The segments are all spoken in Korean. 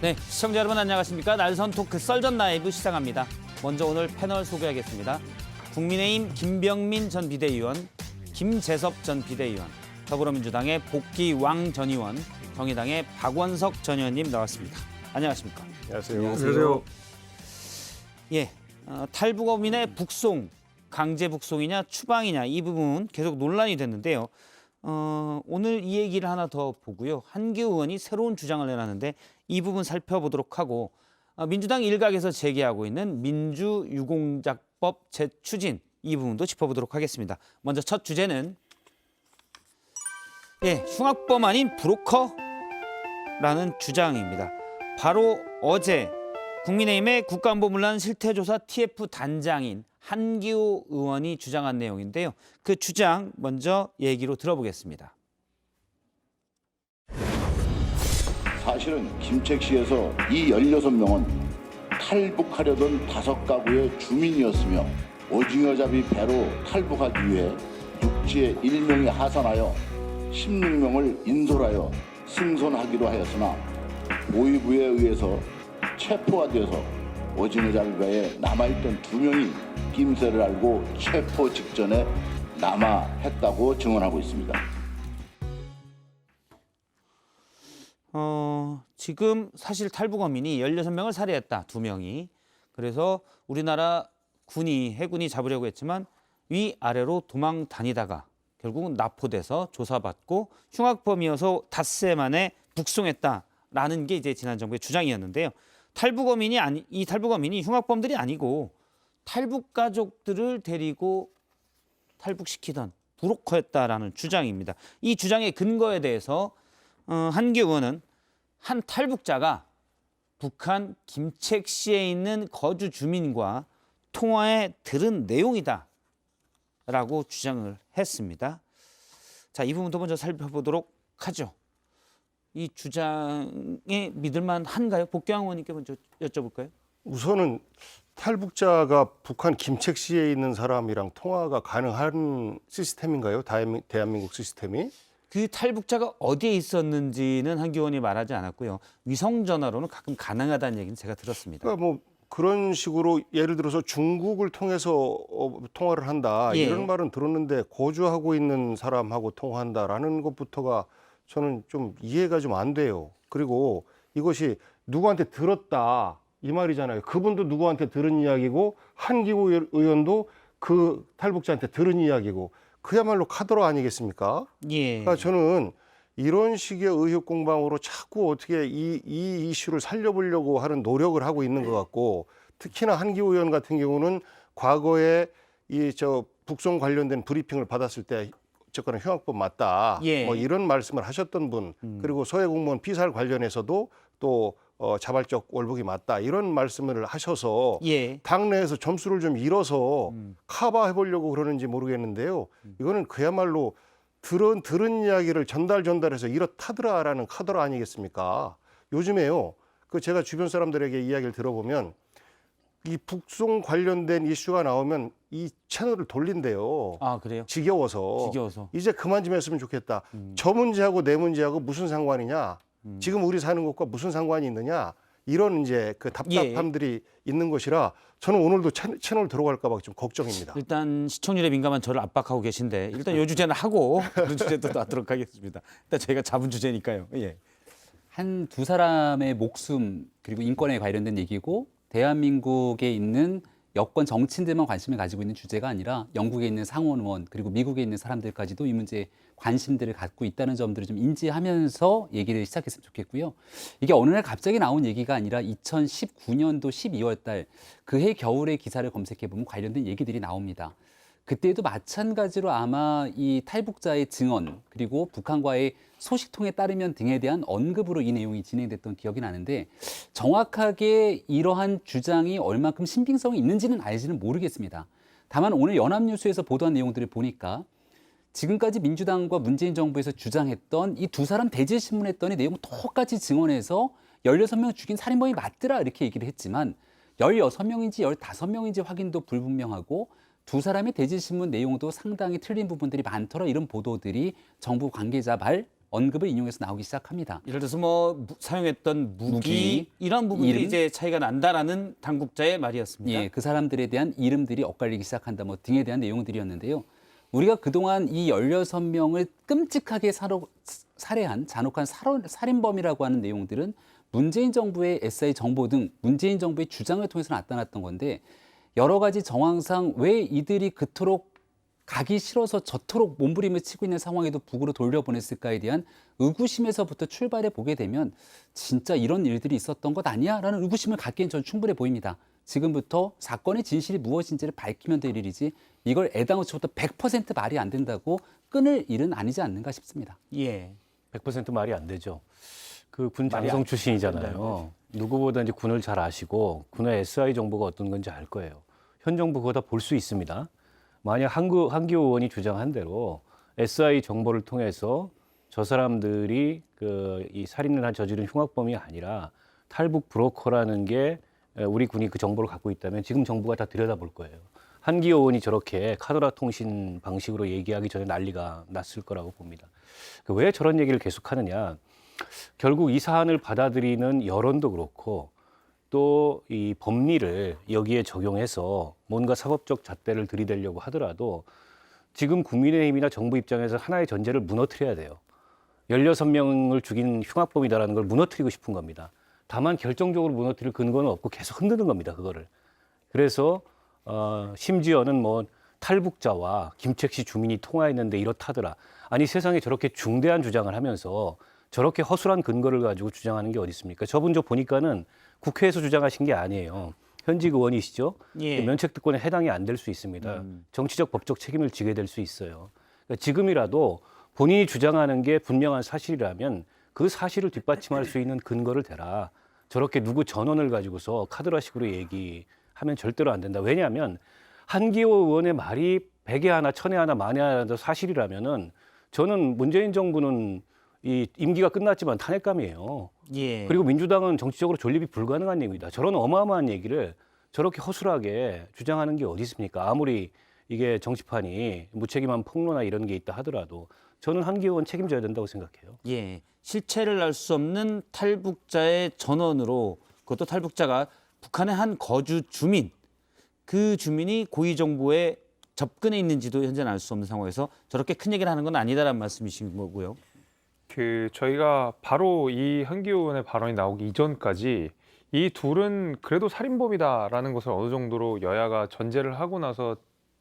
네, 시청자 여러분 안녕하십니까? 날선 토크 썰전 라이브 시작합니다. 먼저 오늘 패널 소개하겠습니다. 국민의힘 김병민 전 비대위원, 김재섭 전 비대위원, 더불어민주당의 복귀왕 전 의원, 정의당의 박원석 전 의원님 나왔습니다. 안녕하십니까? 안녕하세요. 안녕하세요. 예, 탈북어민의 북송, 강제 북송이냐 추방이냐 이 부분 계속 논란이 됐는데요. 오늘 이 얘기를 하나 더 보고요. 한기호 의원이 새로운 주장을 내놨는데 이 부분 살펴보도록 하고 민주당 일각에서 제기하고 있는 민주유공작법 재추진 이 부분도 짚어보도록 하겠습니다. 먼저 첫 주제는 흉악범 아닌 브로커라는 주장입니다. 바로 어제 국민의힘의 국가안보문란 실태조사 TF 단장인 한기호 의원이 주장한 내용인데요. 그 주장 먼저 얘기로 들어보겠습니다. 사실은 김책시에서 이 16명은 탈북하려던 5가구의 주민이었으며 오징어잡이 배로 탈북하기 위해 육지에 1명이 하산하여 16명을 인솔하여 승선하기로 하였으나 모의부에 의해서 체포가 되어서 오징어잡이 배에 남아있던 2명이 낌새를 알고 체포 직전에 남하했다고 증언하고 있습니다. 지금 사실 탈북어민이 16명을 살해했다, 2명이. 그래서 우리나라 해군이 잡으려고 했지만 위아래로 도망 다니다가 결국은 납포돼서 조사받고 흉악범이어서 닷새 만에 북송했다라는 게 이제 지난 정부의 주장이었는데요. 이 탈북어민이 흉악범들이 아니고 탈북 가족들을 데리고 탈북시키던 브로커였다라는 주장입니다. 이 주장의 근거에 대해서 한기호 의원은 한 탈북자가 북한 김책시에 있는 거주 주민과 통화에 들은 내용이다라고 주장을 했습니다. 자, 이 부분도 먼저 살펴보도록 하죠. 이 주장에 믿을만한가요? 복귀왕 의원님께 먼저 여쭤볼까요? 우선은 탈북자가 북한 김책시에 있는 사람이랑 통화가 가능한 시스템인가요? 대한민국 시스템이? 그 탈북자가 어디에 있었는지는 한기호 의원이 말하지 않았고요. 위성 전화로는 가끔 가능하다는 얘기는 제가 들었습니다. 그러니까 뭐 그런 식으로 예를 들어서 중국을 통해서 통화를 한다 이런 말은 들었는데 거주하고 있는 사람하고 통화한다라는 것부터가 저는 좀 이해가 좀 안 돼요. 그리고 이것이 누구한테 들었다 이 말이잖아요. 그분도 누구한테 들은 이야기고 한기호 의원도 그 탈북자한테 들은 이야기고 그야말로 카더라 아니겠습니까? 그러니까 저는 이런 식의 의혹 공방으로 자꾸 어떻게 이 이슈를 살려보려고 하는 노력을 하고 있는 것 같고 특히나 한기호 의원 같은 경우는 과거에 북송 관련된 브리핑을 받았을 때 저거는 흉악범 맞다. 뭐 이런 말씀을 하셨던 분 그리고 서해 공무원 피살 관련해서도 또 자발적 월북이 맞다 이런 말씀을 하셔서 당내에서 점수를 좀 잃어서 커버해보려고 그러는지 모르겠는데요. 이거는 그야말로 들은 이야기를 전달해서 이렇다더라라는 카더라 아니겠습니까? 요즘에요. 제가 주변 사람들에게 이야기를 들어보면 이 북송 관련된 이슈가 나오면 이 채널을 돌린대요. 아, 그래요? 지겨워서. 이제 그만 좀 했으면 좋겠다. 저 문제하고 내 문제하고 무슨 상관이냐? 지금 우리 사는 것과 무슨 상관이 있느냐? 이런 이제 그 답답함들이 있는 것이라 저는 오늘도 채널 들어갈까 봐 좀 걱정입니다. 일단 시청률에 민감한 저를 압박하고 계신데 일단 이 주제는 하고 그 주제도 놔두도록 하겠습니다. 일단 저희가 잡은 주제니까요. 한 두 사람의 목숨 그리고 인권에 관련된 얘기고 대한민국에 있는 여권 정치인들만 관심을 가지고 있는 주제가 아니라 영국에 있는 상원 의원 그리고 미국에 있는 사람들까지도 이 문제에 관심들을 갖고 있다는 점들을 좀 인지하면서 얘기를 시작했으면 좋겠고요. 이게 어느 날 갑자기 나온 얘기가 아니라 2019년도 12월 달 그해 겨울의 기사를 검색해 보면 관련된 얘기들이 나옵니다. 그때도 마찬가지로 아마 이 탈북자의 증언 그리고 북한과의 소식통에 따르면 등에 대한 언급으로 이 내용이 진행됐던 기억이 나는데 정확하게 이러한 주장이 얼만큼 신빙성이 있는지는 알지는 모르겠습니다. 다만 오늘 연합뉴스에서 보도한 내용들을 보니까 지금까지 민주당과 문재인 정부에서 주장했던 이 두 사람 대질 신문했더니 내용을 똑같이 증언해서 16명 죽인 살인범이 맞더라 이렇게 얘기를 했지만 16명인지 15명인지 확인도 불분명하고 두 사람의 대질신문 내용도 상당히 틀린 부분들이 많더라 이런 보도들이 정부 관계자 말 언급을 인용해서 나오기 시작합니다. 예를 들어서 뭐 사용했던 무기 이런 부분이 이름? 이제 차이가 난다라는 당국자의 말이었습니다. 예, 그 사람들에 대한 이름들이 엇갈리기 시작한다. 뭐 등에 대한 내용들이었는데요. 우리가 그동안 이 16명을 끔찍하게 살해한 잔혹한 살인범이라고 하는 내용들은 문재인 정부의 SI 정보 등 문재인 정부의 주장을 통해서 나타났던 건데 여러 가지 정황상 왜 이들이 그토록 가기 싫어서 저토록 몸부림을 치고 있는 상황에도 북으로 돌려보냈을까에 대한 의구심에서부터 출발해 보게 되면 진짜 이런 일들이 있었던 것 아니야? 라는 의구심을 갖기엔 전 충분해 보입니다. 지금부터 사건의 진실이 무엇인지를 밝히면 될 일이지 이걸 애당초부터 100% 말이 안 된다고 끊을 일은 아니지 않는가 싶습니다. 예. 100% 말이 안 되죠. 그 군 장성 출신이잖아요. 누구보다 이제 군을 잘 아시고 군의 SI 정보가 어떤 건지 알 거예요. 현 정부 그거 다 볼 수 있습니다. 만약 한기호 의원이 주장한 대로 SI 정보를 통해서 저 사람들이 이 살인을 저지른 흉악범이 아니라 탈북 브로커라는 게 우리 군이 그 정보를 갖고 있다면 지금 정부가 다 들여다볼 거예요. 한기호 의원이 저렇게 카더라 통신 방식으로 얘기하기 전에 난리가 났을 거라고 봅니다. 왜 저런 얘기를 계속하느냐. 결국 이 사안을 받아들이는 여론도 그렇고 또 이 법리를 여기에 적용해서 뭔가 사법적 잣대를 들이대려고 하더라도 지금 국민의힘이나 정부 입장에서 하나의 전제를 무너뜨려야 돼요. 16명을 죽인 흉악범이다라는 걸 무너뜨리고 싶은 겁니다. 다만 결정적으로 무너뜨릴 근거는 없고 계속 흔드는 겁니다. 그거를. 그래서 심지어는 뭐 탈북자와 김책시 주민이 통화했는데 이렇다더라. 아니 세상에 저렇게 중대한 주장을 하면서 저렇게 허술한 근거를 가지고 주장하는 게 어디 있습니까? 저분 저 보니까는 국회에서 주장하신 게 아니에요. 현직 의원이시죠? 예. 면책특권에 해당이 안 될 수 있습니다. 정치적 법적 책임을 지게 될 수 있어요. 그러니까 지금이라도 본인이 주장하는 게 분명한 사실이라면 그 사실을 뒷받침할 수 있는 근거를 대라. 저렇게 누구 전원을 가지고서 카드라식으로 얘기하면 절대로 안 된다. 왜냐하면 한기호 의원의 말이 100에 하나, 1000에 하나, 만에 하나 사실이라면은 저는 문재인 정부는 이 임기가 끝났지만 탄핵감이에요. 예. 그리고 민주당은 정치적으로 존립이 불가능한 얘기입니다. 저런 어마어마한 얘기를 저렇게 허술하게 주장하는 게 어디 있습니까? 아무리 이게 정치판이 무책임한 폭로나 이런 게 있다 하더라도 저는 한기호 의원 책임져야 된다고 생각해요. 예. 실체를 알 수 없는 탈북자의 전원으로 그것도 탈북자가 북한의 한 거주 주민 그 주민이 고위 정보에 접근해 있는지도 현재는 알 수 없는 상황에서 저렇게 큰 얘기를 하는 건 아니다라는 말씀이신 거고요. 저희가 바로 이 한기호 의원의 발언이 나오기 이전까지 이 둘은 그래도 살인범이다라는 것을 어느 정도로 여야가 전제를 하고 나서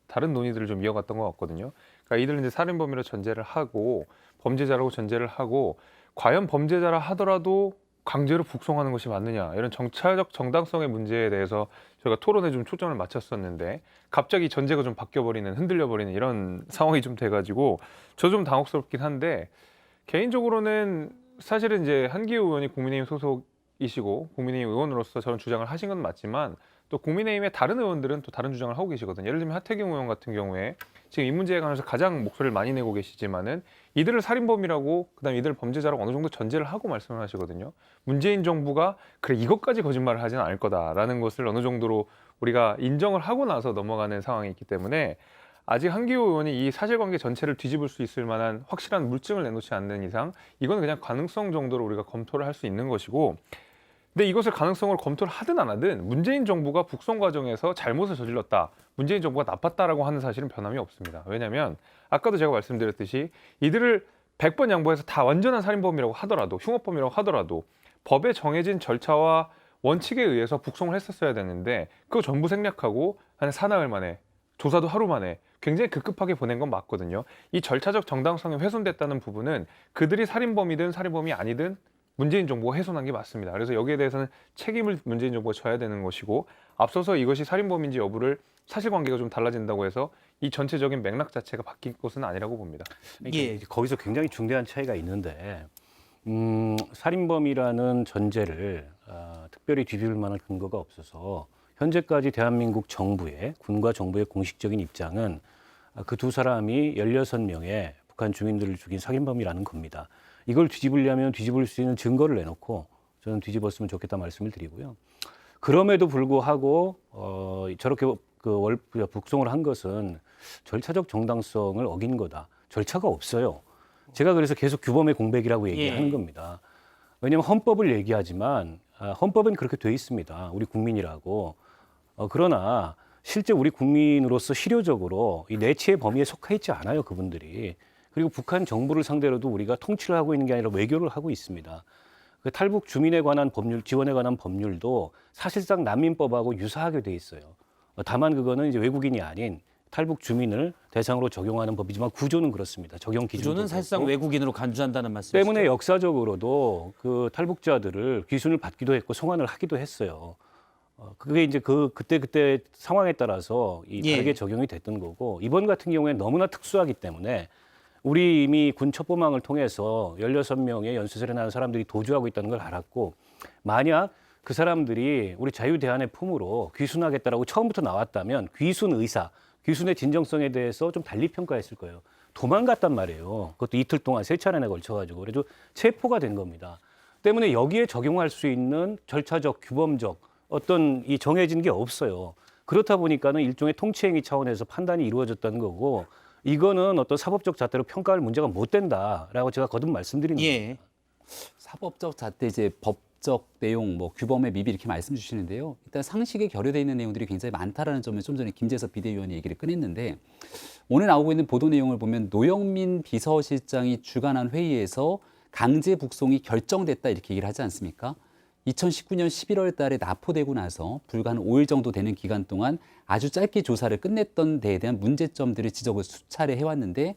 다른 논의들을 좀 이어갔던 것 같거든요. 그러니까 이들은 이제 살인범이라 전제를 하고 범죄자라고 전제를 하고 과연 범죄자라 하더라도 강제로 북송하는 것이 맞느냐 이런 정치적 정당성의 문제에 대해서 저희가 토론에 좀 초점을 맞췄었는데 갑자기 전제가 좀 바뀌어버리는 흔들려버리는 이런 상황이 좀 돼가지고 저 좀 당혹스럽긴 한데 개인적으로는 사실은 이제 한기호 의원이 국민의힘 소속이시고 국민의힘 의원으로서 저런 주장을 하신 건 맞지만 또 국민의힘의 다른 의원들은 또 다른 주장을 하고 계시거든요. 예를 들면 하태경 의원 같은 경우에 지금 이 문제에 관해서 가장 목소리를 많이 내고 계시지만은 이들을 살인범이라고 그다음에 이들을 범죄자라고 어느 정도 전제를 하고 말씀을 하시거든요. 문재인 정부가 그래 이것까지 거짓말을 하지는 않을 거다라는 것을 어느 정도로 우리가 인정을 하고 나서 넘어가는 상황이 있기 때문에 아직 한기호 의원이 이 사실관계 전체를 뒤집을 수 있을 만한 확실한 물증을 내놓지 않는 이상 이건 그냥 가능성 정도로 우리가 검토를 할 수 있는 것이고 근데 이것을 가능성을 검토를 하든 안 하든 문재인 정부가 북송 과정에서 잘못을 저질렀다. 문재인 정부가 나빴다라고 하는 사실은 변함이 없습니다. 왜냐하면 아까도 제가 말씀드렸듯이 이들을 100번 양보해서 다 완전한 살인범이라고 하더라도 흉악범이라고 하더라도 법에 정해진 절차와 원칙에 의해서 북송을 했었어야 되는데 그거 전부 생략하고 한 사나흘 만에 조사도 하루 만에 굉장히 급급하게 보낸 건 맞거든요. 이 절차적 정당성이 훼손됐다는 부분은 그들이 살인범이든 살인범이 아니든 문재인 정부가 훼손한 게 맞습니다. 그래서 여기에 대해서는 책임을 문재인 정부가 져야 되는 것이고 앞서서 이것이 살인범인지 여부를 사실관계가 좀 달라진다고 해서 이 전체적인 맥락 자체가 바뀐 것은 아니라고 봅니다. 그러니까 예. 거기서 굉장히 중대한 차이가 있는데 살인범이라는 전제를 특별히 뒤집을 만한 근거가 없어서 현재까지 대한민국 정부의 군과 정부의 공식적인 입장은 그 두 사람이 16명의 북한 주민들을 죽인 살인범이라는 겁니다. 이걸 뒤집으려면 뒤집을 수 있는 증거를 내놓고 저는 뒤집었으면 좋겠다 말씀을 드리고요. 그럼에도 불구하고 저렇게 북송을 한 것은 절차적 정당성을 어긴 거다. 절차가 없어요. 제가 그래서 계속 규범의 공백이라고 얘기하는 예. 겁니다. 왜냐하면 헌법을 얘기하지만 헌법은 그렇게 돼 있습니다. 우리 국민이라고. 그러나 실제 우리 국민으로서 실효적으로 이 내치의 범위에 속해 있지 않아요, 그분들이. 그리고 북한 정부를 상대로도 우리가 통치를 하고 있는 게 아니라 외교를 하고 있습니다. 그 탈북 주민에 관한 법률, 지원에 관한 법률도 사실상 난민법하고 유사하게 돼 있어요. 다만 그거는 이제 외국인이 아닌 탈북 주민을 대상으로 적용하는 법이지만 구조는 그렇습니다. 적용 기준도 구조는 사실상 그렇고. 외국인으로 간주한다는 말씀이시죠? 때문에 역사적으로도 그 탈북자들을 귀순을 받기도 했고 송환을 하기도 했어요. 그게 이제 그때 상황에 따라서 예. 다르게 적용이 됐던 거고, 이번 같은 경우에는 너무나 특수하기 때문에 우리 이미 군 첩보망을 통해서 16명의 연수설에 나온 사람들이 도주하고 있다는 걸 알았고, 만약 그 사람들이 우리 자유대한의 품으로 귀순하겠다라고 처음부터 나왔다면 귀순 의사, 귀순의 진정성에 대해서 좀 달리 평가했을 거예요. 도망갔단 말이에요. 그것도 이틀 동안 3차례나 걸쳐가지고. 그래도 체포가 된 겁니다. 때문에 여기에 적용할 수 있는 절차적, 규범적 어떤 이 정해진 게 없어요. 그렇다 보니까는 일종의 통치행위 차원에서 판단이 이루어졌다는 거고, 이거는 어떤 사법적 잣대로 평가할 문제가 못 된다라고 제가 거듭 말씀드리는 거예요. 예. 사법적 잣대 이제 법적 내용, 뭐 규범의 미비 이렇게 말씀 주시는데요. 일단 상식에 결여되어 있는 내용들이 굉장히 많다라는 점을 좀 전에 김재섭 비대위원이 얘기를 꺼냈는데, 오늘 나오고 있는 보도 내용을 보면 노영민 비서실장이 주관한 회의에서 강제 북송이 결정됐다 이렇게 얘기를 하지 않습니까? 2019년 11월 달에 납포되고 나서 불과 한 5일 정도 되는 기간 동안 아주 짧게 조사를 끝냈던 데에 대한 문제점들을 지적을 수차례 해왔는데,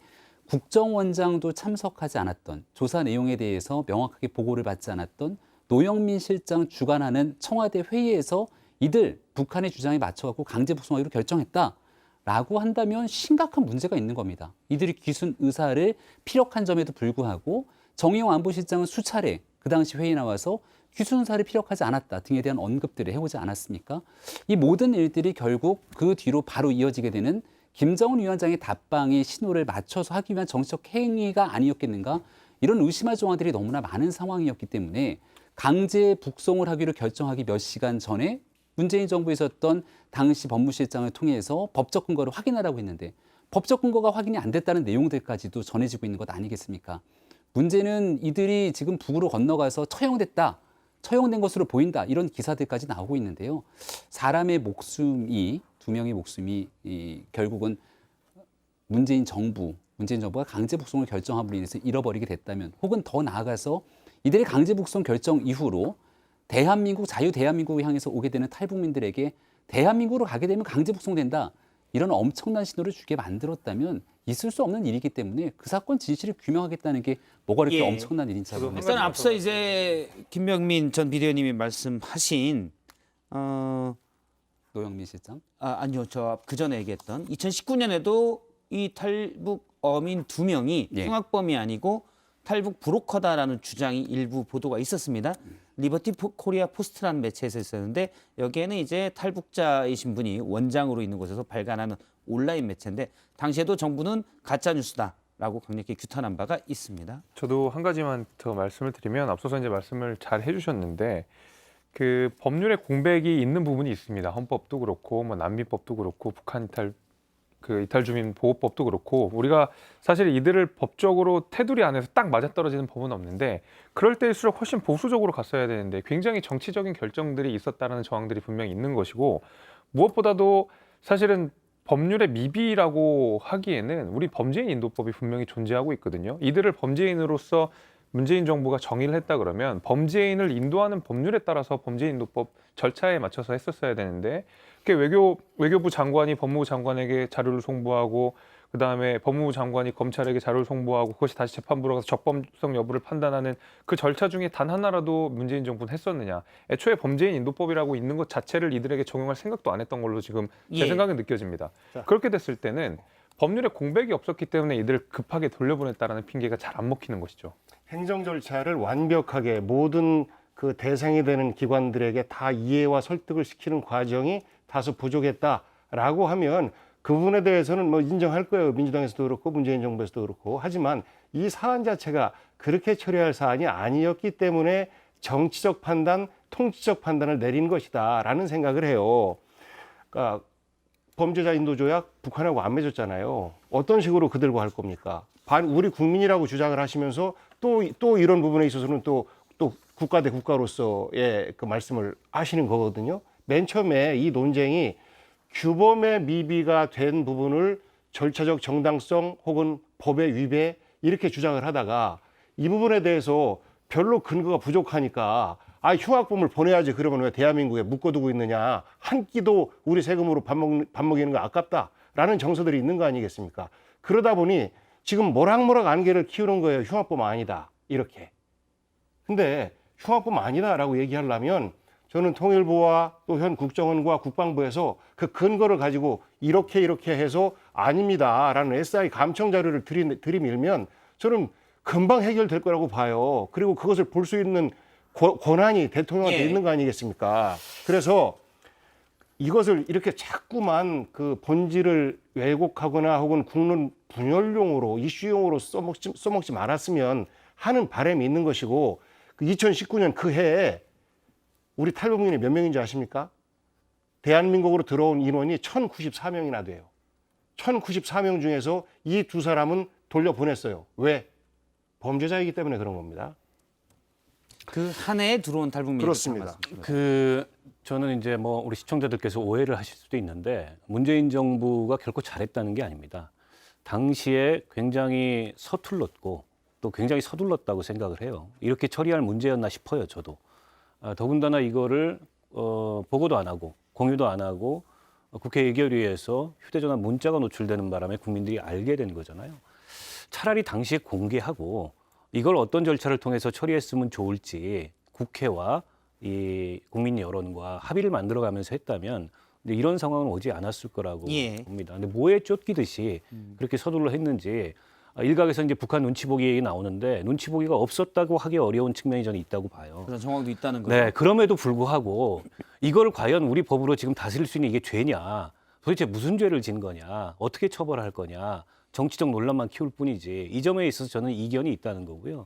국정원장도 참석하지 않았던, 조사 내용에 대해서 명확하게 보고를 받지 않았던 노영민 실장 주관하는 청와대 회의에서 이들 북한의 주장에 맞춰갖고 강제 북송하기로 결정했다라고 한다면 심각한 문제가 있는 겁니다. 이들이 귀순 의사를 피력한 점에도 불구하고 정의용 안보실장은 수차례 그 당시 회의에 나와서 귀순 의사를 피력하지 않았다 등에 대한 언급들을 해오지 않았습니까? 이 모든 일들이 결국 그 뒤로 바로 이어지게 되는 김정은 위원장의 답방의 신호를 맞춰서 하기 위한 정치적 행위가 아니었겠는가? 이런 의심할 정황들이 너무나 많은 상황이었기 때문에 강제 북송을 하기로 결정하기 몇 시간 전에 문재인 정부에 있었던 당시 법무실장을 통해서 법적 근거를 확인하라고 했는데, 법적 근거가 확인이 안 됐다는 내용들까지도 전해지고 있는 것 아니겠습니까? 문제는 이들이 지금 북으로 건너가서 처형된 것으로 보인다, 이런 기사들까지 나오고 있는데요. 사람의 목숨이, 2명의 목숨이 결국은 문재인 정부가 강제 북송을 결정함으로 인해서 잃어버리게 됐다면, 혹은 더 나아가서 이들의 강제 북송 결정 이후로 대한민국, 자유대한민국을 향해서 오게 되는 탈북민들에게 대한민국으로 가게 되면 강제 북송된다, 이런 엄청난 신호를 주게 만들었다면 있을 수 없는 일이기 때문에 그 사건 진실을 규명하겠다는 게 뭐가 이렇게 예. 엄청난 일인지 잘 모르겠습니다. 일단 앞서 이제 김명민 전 비대위원님이 말씀하신 노영민 실장? 아니요, 저 그 전에 얘기했던 2019년에도 이 탈북 어민 2명이 예. 흉악범이 아니고 탈북 브로커다라는 주장이 일부 보도가 있었습니다. 리버티 코리아 포스트라는 매체에서 있었는데, 여기에는 이제 탈북자이신 분이 원장으로 있는 곳에서 발간하는 온라인 매체인데, 당시에도 정부는 가짜 뉴스다라고 강력히 규탄한 바가 있습니다. 저도 한 가지만 더 말씀을 드리면, 앞서서 이제 말씀을 잘 해주셨는데, 그 법률의 공백이 있는 부분이 있습니다. 헌법도 그렇고, 뭐 난민법도 그렇고, 북한 이탈 주민 보호법도 그렇고, 우리가 사실 이들을 법적으로 테두리 안에서 딱 맞아떨어지는 법은 없는데, 그럴 때일수록 훨씬 보수적으로 갔어야 되는데 굉장히 정치적인 결정들이 있었다는 정황들이 분명히 있는 것이고, 무엇보다도 사실은 법률의 미비라고 하기에는 우리 범죄인 인도법이 분명히 존재하고 있거든요. 이들을 범죄인으로서 문재인 정부가 정의를 했다 그러면 범죄인을 인도하는 법률에 따라서 범죄인 인도법 절차에 맞춰서 했었어야 되는데, 그게 외교부 장관이 법무부 장관에게 자료를 송부하고, 그다음에 법무부 장관이 검찰에게 자료를 송부하고, 그것이 다시 재판부로 가서 적법성 여부를 판단하는 그 절차 중에 단 하나라도 문재인 정부는 했었느냐. 애초에 범죄인 인도법이라고 있는 것 자체를 이들에게 적용할 생각도 안 했던 걸로 지금 제 예. 생각은 느껴집니다. 그렇게 됐을 때는 법률에 공백이 없었기 때문에 이들을 급하게 돌려보냈다라는 핑계가 잘 안 먹히는 것이죠. 행정 절차를 완벽하게 모든 그 대상이 되는 기관들에게 다 이해와 설득을 시키는 과정이 다소 부족했다라고 하면 그 부분에 대해서는 뭐 인정할 거예요. 민주당에서도 그렇고 문재인 정부에서도 그렇고. 하지만 이 사안 자체가 그렇게 처리할 사안이 아니었기 때문에 정치적 판단, 통치적 판단을 내린 것이다라는 생각을 해요. 그러니까 범죄자 인도 조약 북한하고 안 맺었잖아요. 어떤 식으로 그들과 할 겁니까? 우리 국민이라고 주장을 하시면서 또 이런 부분에 있어서는 또 국가 대 국가로서의 그 말씀을 하시는 거거든요. 맨 처음에 이 논쟁이 규범의 미비가 된 부분을 절차적 정당성 혹은 법의 위배 이렇게 주장을 하다가 이 부분에 대해서 별로 근거가 부족하니까 흉악범을 보내야지 그러면 왜 대한민국에 묶어두고 있느냐. 한 끼도 우리 세금으로 밥 먹이는 거 아깝다라는 정서들이 있는 거 아니겠습니까? 그러다 보니 지금 모락모락 안개를 키우는 거예요. 흉악범 아니다. 이렇게. 근데 흉악범 아니다라고 얘기하려면 저는 통일부와 또 현 국정원과 국방부에서 그 근거를 가지고 이렇게 해서 아닙니다라는 SI 감청 자료를 들이밀면 저는 금방 해결될 거라고 봐요. 그리고 그것을 볼 수 있는 권한이 대통령한테 있는 거 아니겠습니까? 그래서 이것을 이렇게 자꾸만 그 본질을 왜곡하거나 혹은 국론 분열용으로 이슈용으로 써먹지 말았으면 하는 바람이 있는 것이고 그 2019년 그 해에 우리 탈북민이 몇 명인지 아십니까? 대한민국으로 들어온 인원이 1,094명이나 돼요. 1,094명 중에서 이 두 사람은 돌려보냈어요. 왜? 범죄자이기 때문에 그런 겁니다. 그 한 해에 들어온 탈북민 그렇습니다. 저는 이제 뭐 우리 시청자들께서 오해를 하실 수도 있는데 문재인 정부가 결코 잘했다는 게 아닙니다. 당시에 굉장히 서툴렀고 또 굉장히 서둘렀다고 생각을 해요. 이렇게 처리할 문제였나 싶어요, 저도. 더군다나 이거를 보고도 안 하고 공유도 안 하고 국회 예결위에서 휴대전화 문자가 노출되는 바람에 국민들이 알게 된 거잖아요. 차라리 당시에 공개하고 이걸 어떤 절차를 통해서 처리했으면 좋을지 국회와 이 국민 여론과 합의를 만들어가면서 했다면 이런 상황은 오지 않았을 거라고 봅니다. 근데 뭐에 쫓기듯이 그렇게 서둘러 했는지 일각에서 이제 북한 눈치 보기 얘기 나오는데 눈치 보기가 없었다고 하기 어려운 측면이 저는 있다고 봐요. 그런 정황도 있다는 거예요. 네, 그럼에도 불구하고 이걸 과연 우리 법으로 지금 다스릴 수 있는 이게 죄냐? 도대체 무슨 죄를 진 거냐? 어떻게 처벌할 거냐? 정치적 논란만 키울 뿐이지 이 점에 있어서 저는 이견이 있다는 거고요.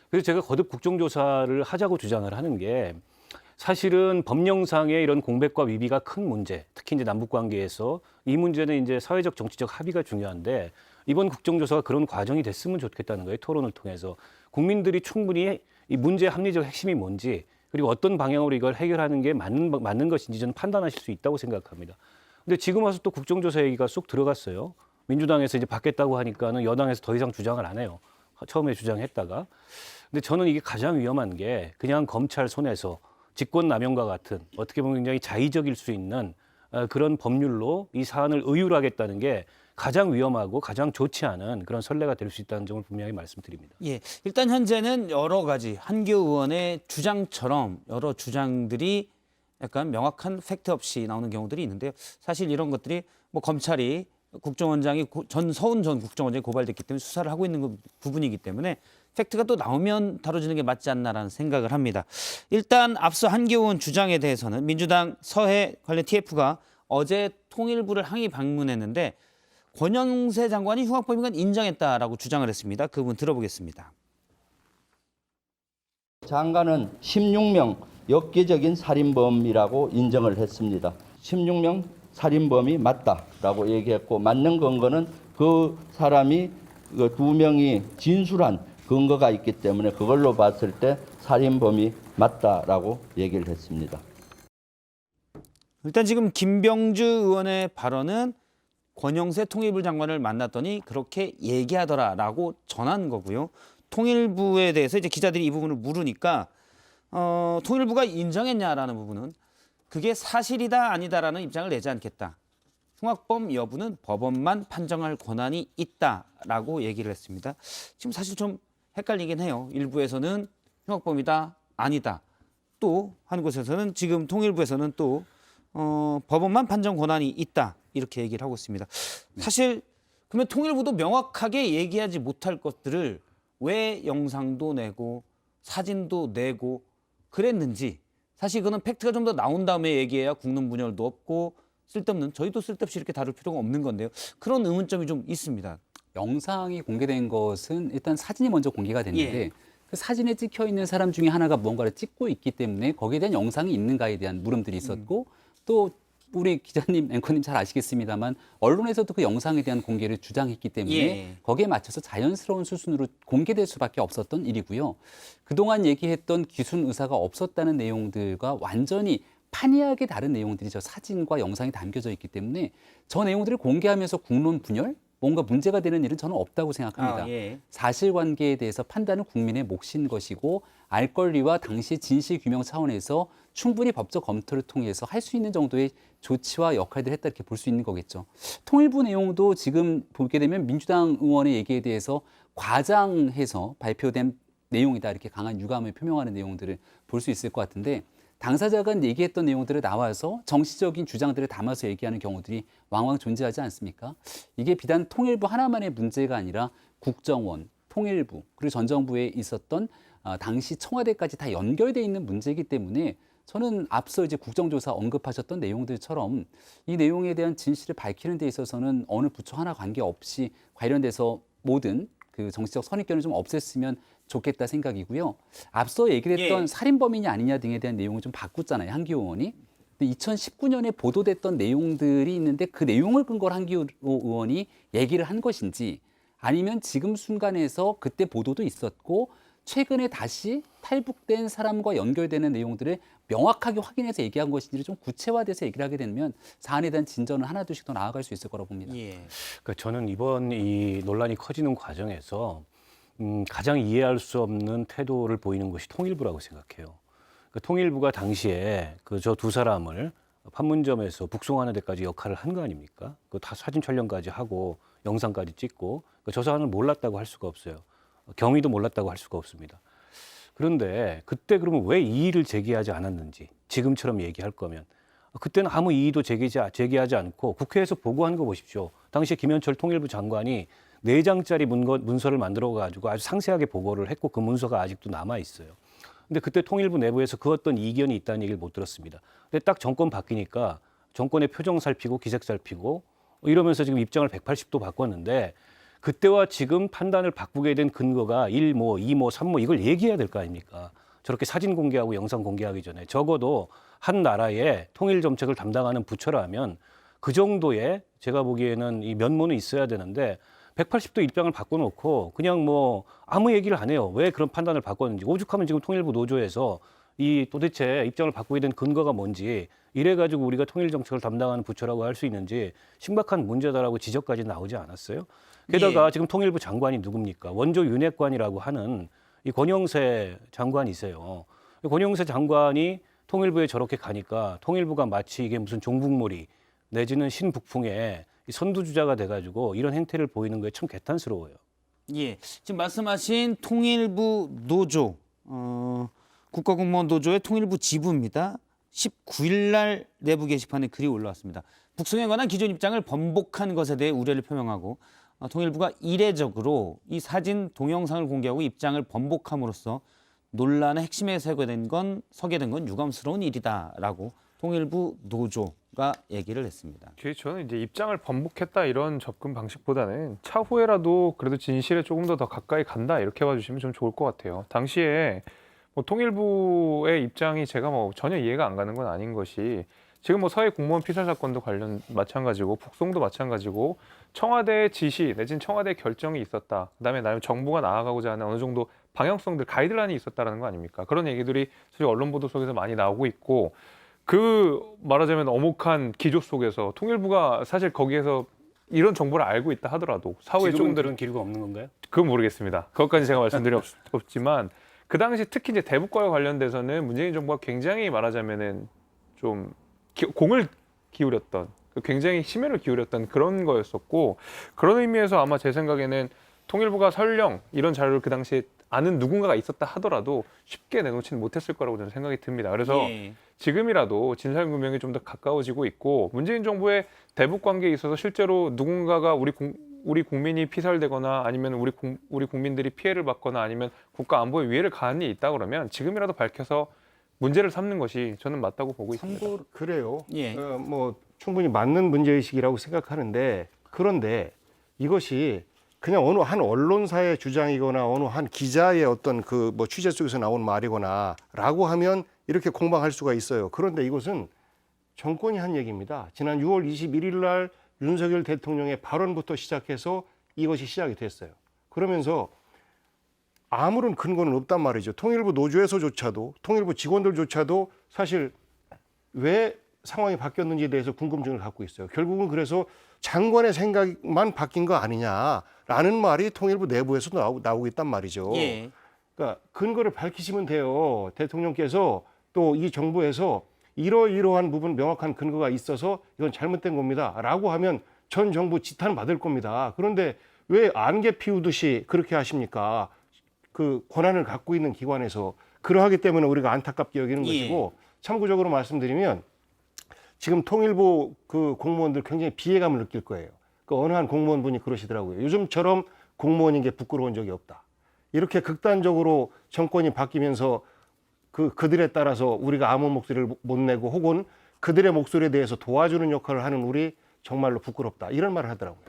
그래서 제가 거듭 국정조사를 하자고 주장을 하는 게 사실은 법령상의 이런 공백과 위비가 큰 문제, 특히 이제 남북 관계에서 이 문제는 이제 사회적 정치적 합의가 중요한데 이번 국정조사가 그런 과정이 됐으면 좋겠다는 거예요. 토론을 통해서 국민들이 충분히 이 문제의 합리적 핵심이 뭔지 그리고 어떤 방향으로 이걸 해결하는 게 맞는 것인지 저는 판단하실 수 있다고 생각합니다. 근데 지금 와서 또 국정조사 얘기가 쏙 들어갔어요. 민주당에서 이제 받겠다고 하니까는 여당에서 더 이상 주장을 안 해요. 처음에 주장했다가. 근데 저는 이게 가장 위험한 게 그냥 검찰 손에서 직권남용과 같은 어떻게 보면 굉장히 자의적일 수 있는 그런 법률로 이 사안을 의율하겠다는 게 가장 위험하고 가장 좋지 않은 그런 선례가 될 수 있다는 점을 분명히 말씀드립니다. 일단 현재는 여러 가지 한기호 의원의 주장처럼 여러 주장들이 약간 명확한 팩트 없이 나오는 경우들이 있는데요. 사실 이런 것들이 뭐 검찰이 국정원장이 서훈 전 국정원장이 고발됐기 때문에 수사를 하고 있는 부분이기 때문에 팩트가 또 나오면 다뤄지는 게 맞지 않나라는 생각을 합니다. 일단 앞서 한기호 의원 주장에 대해서는 민주당 서해 관련 TF가 어제 통일부를 항의 방문했는데 권영세 장관이 흉악범인 건 인정했다라고 주장을 했습니다. 그 부분 들어보겠습니다. 장관은 16명 엽기적인 살인범이라고 인정을 했습니다. 16명 살인범이 맞다라고 얘기했고 맞는 근거는 그 사람이 그 2명이 진술한 근거가 있기 때문에 그걸로 봤을 때 살인범이 맞다라고 얘기를 했습니다. 일단 지금 김병주 의원의 발언은 권영세 통일부 장관을 만났더니 그렇게 얘기하더라라고 전한 거고요. 통일부에 대해서 이제 기자들이 이 부분을 물으니까 통일부가 인정했냐라는 부분은 그게 사실이다 아니다라는 입장을 내지 않겠다. 흉악범 여부는 법원만 판정할 권한이 있다라고 얘기를 했습니다. 지금 사실 좀 헷갈리긴 해요. 일부에서는 흉악범이다 아니다. 또 한 곳에서는 지금 통일부에서는 또 법원만 판정 권한이 있다 이렇게 얘기를 하고 있습니다. 사실 그러면 통일부도 명확하게 얘기하지 못할 것들을 왜 영상도 내고 사진도 내고 그랬는지 사실 그거는 팩트가 좀 더 나온 다음에 얘기해야 국론 분열도 없고 쓸데없는 저희도 쓸데없이 이렇게 다룰 필요가 없는 건데요. 그런 의문점이 좀 있습니다. 영상이 공개된 것은 일단 사진이 먼저 공개가 됐는데 그 사진에 찍혀 있는 사람 중에 하나가 뭔가를 찍고 있기 때문에 거기에 대한 영상이 있는가에 대한 물음들이 있었고 또 우리 기자님, 앵커님 잘 아시겠습니다만 언론에서도 그 영상에 대한 공개를 주장했기 때문에 예. 거기에 맞춰서 자연스러운 수순으로 공개될 수밖에 없었던 일이고요. 그동안 얘기했던 기순 의사가 없었다는 내용들과 완전히 판이하게 다른 내용들이 저 사진과 영상에 담겨져 있기 때문에 저 내용들을 공개하면서 국론 분열, 뭔가 문제가 되는 일은 저는 없다고 생각합니다. 예. 사실관계에 대해서 판단은 국민의 몫인 것이고 알 권리와 당시 진실 규명 차원에서 충분히 법적 검토를 통해서 할 수 있는 정도의 조치와 역할들을 했다 이렇게 볼 수 있는 거겠죠. 통일부 내용도 지금 보게 되면 민주당 의원의 얘기에 대해서 과장해서 발표된 내용이다 이렇게 강한 유감을 표명하는 내용들을 볼 수 있을 것 같은데 당사자가 얘기했던 내용들을 나와서 정치적인 주장들을 담아서 얘기하는 경우들이 왕왕 존재하지 않습니까? 이게 비단 통일부 하나만의 문제가 아니라 국정원, 통일부, 그리고 전 정부에 있었던 당시 청와대까지 다 연결돼 있는 문제이기 때문에 저는 앞서 이제 국정조사 언급하셨던 내용들처럼 이 내용에 대한 진실을 밝히는 데 있어서는 어느 부처 하나 관계없이 관련돼서 모든 그 정치적 선입견을 좀 없앴으면 좋겠다 생각이고요. 앞서 얘기를 했던 예. 살인범이냐 아니냐 등에 대한 내용을 좀 바꿨잖아요. 한기호 의원이. 근데 2019년에 보도됐던 내용들이 있는데 그 내용을 근거로 한기호 의원이 얘기를 한 것인지 아니면 지금 순간에서 그때 보도도 있었고 최근에 다시 탈북된 사람과 연결되는 내용들을 명확하게 확인해서 얘기한 것인지를 좀 구체화돼서 얘기를 하게 되면 사안에 대한 진전은 하나둘씩 더 나아갈 수 있을 거라고 봅니다. 예. 그러니까 저는 이번 이 논란이 커지는 과정에서 가장 이해할 수 없는 태도를 보이는 것이 통일부라고 생각해요. 그러니까 통일부가 당시에 그 저 두 사람을 판문점에서 북송하는 데까지 역할을 한 거 아닙니까? 그 다 사진 촬영까지 하고 영상까지 찍고 저 사안을 몰랐다고 할 수가 없어요. 경위도 몰랐다고 할 수가 없습니다. 그런데 그때 그러면 왜 이의를 제기하지 않았는지 지금처럼 얘기할 거면 그때는 아무 이의도 제기하지 않고 국회에서 보고한 거 보십시오. 당시 김현철 통일부 장관이 4장짜리 문서를 만들어 가지고 아주 상세하게 보고를 했고 그 문서가 아직도 남아 있어요. 근데 그때 통일부 내부에서 그 어떤 이견이 있다는 얘기를 못 들었습니다. 근데 딱 정권 바뀌니까 정권의 표정 살피고 기색 살피고 이러면서 지금 입장을 180도 바꿨는데 그때와 지금 판단을 바꾸게 된 근거가 1모, 2모, 3모 이걸 얘기해야 될 거 아닙니까? 저렇게 사진 공개하고 영상 공개하기 전에 적어도 한 나라의 통일 정책을 담당하는 부처라면 그 정도의 제가 보기에는 이 면모는 있어야 되는데 180도 입장을 바꿔놓고 그냥 뭐 아무 얘기를 안 해요. 왜 그런 판단을 바꿨는지. 오죽하면 지금 통일부 노조에서 이 도대체 입장을 바꾸게 된 근거가 뭔지 이래가지고 우리가 통일 정책을 담당하는 부처라고 할 수 있는지 심각한 문제다라고 지적까지 나오지 않았어요. 게다가 예. 지금 통일부 장관이 누굽니까? 원조 윤핵관이라고 하는 이 권영세 장관이세요. 권영세 장관이 통일부에 저렇게 가니까 통일부가 마치 이게 무슨 종북몰이 내지는 신북풍의 선두주자가 돼가지고 이런 행태를 보이는 거에 참 개탄스러워요. 예. 지금 말씀하신 통일부 노조, 국가공무원 노조의 통일부 지부입니다. 19일 날 내부 게시판에 글이 올라왔습니다. 북송에 관한 기존 입장을 번복한 것에 대해 우려를 표명하고 통일부가 이례적으로 이 사진 동영상을 공개하고 입장을 번복함으로써 논란의 핵심에 서게 된 건 유감스러운 일이다라고 통일부 노조가 얘기를 했습니다. 저는 이제 입장을 번복했다 이런 접근 방식보다는 차후에라도 그래도 진실에 조금 더 가까이 간다 이렇게 봐주시면 좀 좋을 것 같아요. 당시에 뭐 통일부의 입장이 제가 뭐 전혀 이해가 안 가는 건 아닌 것이 지금 뭐 서해 공무원 피살 사건도 관련 마찬가지고 북송도 마찬가지고 청와대의 지시 내지는 청와대의 결정이 있었다. 그다음에 나름 정부가 나아가고자 하는 어느 정도 방향성들 가이드라인이 있었다라는 거 아닙니까? 그런 얘기들이 사실 언론 보도 속에서 많이 나오고 있고 그 말하자면 엄혹한 기조 속에서 통일부가 사실 거기에서 이런 정보를 알고 있다 하더라도 사후에 조금 지금은 기류가 없는 건가요? 그건 모르겠습니다. 그것까지 제가 말씀드릴 없지만 그 당시 특히 이제 대북과 관련돼서는 문재인 정부가 굉장히 말하자면은 좀 공을 기울였던 굉장히 심혈을 기울였던 그런 거였었고 그런 의미에서 아마 제 생각에는 통일부가 설령 이런 자료를 그 당시에 아는 누군가가 있었다 하더라도 쉽게 내놓지는 못했을 거라고 저는 생각이 듭니다. 그래서 예. 지금이라도 진상규명이 좀 더 가까워지고 있고 문재인 정부의 대북 관계에 있어서 실제로 누군가가 우리 국민이 피살되거나 아니면 우리 국민들이 피해를 받거나 아니면 국가 안보에 위해를 가한 일이 있다 그러면 지금이라도 밝혀서 문제를 삼는 것이 저는 맞다고 보고 있습니다. 그래요. 예. 뭐 충분히 맞는 문제의식이라고 생각하는데 그런데 이것이 그냥 어느 한 언론사의 주장이거나 어느 한 기자의 어떤 그 뭐 취재 속에서 나온 말이거나라고 하면 이렇게 공방할 수가 있어요. 그런데 이것은 정권이 한 얘기입니다. 지난 6월 21일 날 윤석열 대통령의 발언부터 시작해서 이것이 시작이 됐어요. 그러면서 아무런 근거는 없단 말이죠. 통일부 노조에서조차도, 통일부 직원들조차도 사실 왜 상황이 바뀌었는지에 대해서 궁금증을 갖고 있어요. 결국은 그래서 장관의 생각만 바뀐 거 아니냐라는 말이 통일부 내부에서도 나오고 있단 말이죠. 예. 그러니까 근거를 밝히시면 돼요. 대통령께서 또 이 정부에서 이러이러한 부분 명확한 근거가 있어서 이건 잘못된 겁니다. 라고 하면 전 정부 지탄 받을 겁니다. 그런데 왜 안개 피우듯이 그렇게 하십니까? 그 권한을 갖고 있는 기관에서 그러하기 때문에 우리가 안타깝게 여기는 예. 것이고 참고적으로 말씀드리면 지금 통일부 그 공무원들 굉장히 비애감을 느낄 거예요. 그 어느 한 공무원분이 그러시더라고요. 요즘처럼 공무원인 게 부끄러운 적이 없다. 이렇게 극단적으로 정권이 바뀌면서 그들에 따라서 우리가 아무 목소리를 못 내고 혹은 그들의 목소리에 대해서 도와주는 역할을 하는 우리 정말로 부끄럽다. 이런 말을 하더라고요.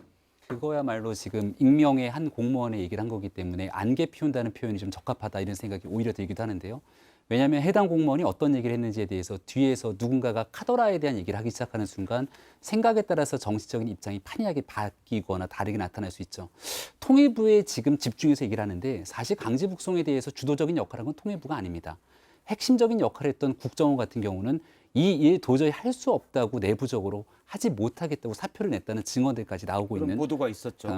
그거야말로 지금 익명의 한 공무원의 얘기를 한 거기 때문에 안개 피운다는 표현이 좀 적합하다 이런 생각이 오히려 들기도 하는데요. 왜냐하면 해당 공무원이 어떤 얘기를 했는지에 대해서 뒤에서 누군가가 카더라에 대한 얘기를 하기 시작하는 순간 생각에 따라서 정치적인 입장이 판이하게 바뀌거나 다르게 나타날 수 있죠. 통일부에 지금 집중해서 얘기를 하는데 사실 강제북송에 대해서 주도적인 역할을 한 건 통일부가 아닙니다. 핵심적인 역할을 했던 국정원 같은 경우는 이 일 도저히 할 수 없다고 내부적으로 하지 못하겠다고 사표를 냈다는 증언들까지 나오고 그런 있는 보도가 있었죠.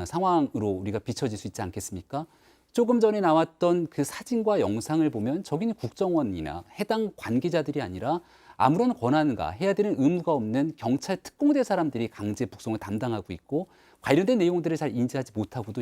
상황으로 우리가 비춰질 수 있지 않겠습니까? 조금 전에 나왔던 그 사진과 영상을 보면 저기는 국정원이나 해당 관계자들이 아니라 아무런 권한과 해야 되는 의무가 없는 경찰 특공대 사람들이 강제 북송을 담당하고 있고 관련된 내용들을 잘 인지하지 못하고도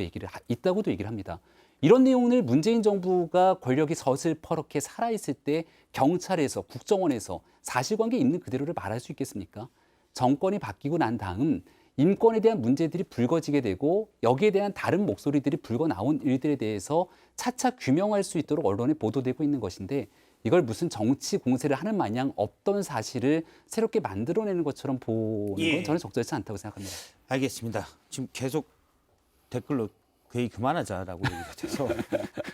있다고도 얘기를 합니다. 이런 내용을 문재인 정부가 권력이 서슬퍼렇게 살아있을 때 경찰에서 국정원에서 사실관계 있는 그대로를 말할 수 있겠습니까? 정권이 바뀌고 난 다음 인권에 대한 문제들이 불거지게 되고 여기에 대한 다른 목소리들이 불거나온 일들에 대해서 차차 규명할 수 있도록 언론에 보도되고 있는 것인데 이걸 무슨 정치 공세를 하는 마냥 없던 사실을 새롭게 만들어내는 것처럼 보는 건 저는 적절치 않다고 생각합니다. 알겠습니다. 지금 계속 댓글로 그 얘기 그만하자라고 얘기가 돼서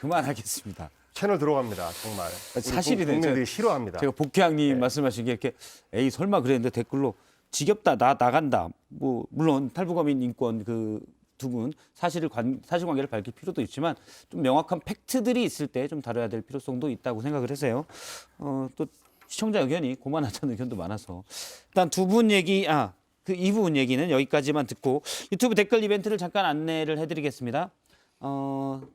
그만하겠습니다. 채널 들어갑니다. 정말. 사실이네. 국민들이 싫어합니다. 제가 복희양님 말씀하신 게 이렇게 에이 설마 그랬는데 댓글로 지겹다 나 나간다. 뭐 물론 탈북어민 인권 그 두 분 사실관계를 밝힐 필요도 있지만 좀 명확한 팩트들이 있을 때 좀 다뤄야 될 필요성도 있다고 생각을 해서요. 또 시청자 의견이 고만하자는 의견도 많아서 일단 두 분 얘기 그 이 부분 얘기는 여기까지만 듣고 유튜브 댓글 이벤트를 잠깐 안내를 해드리겠습니다.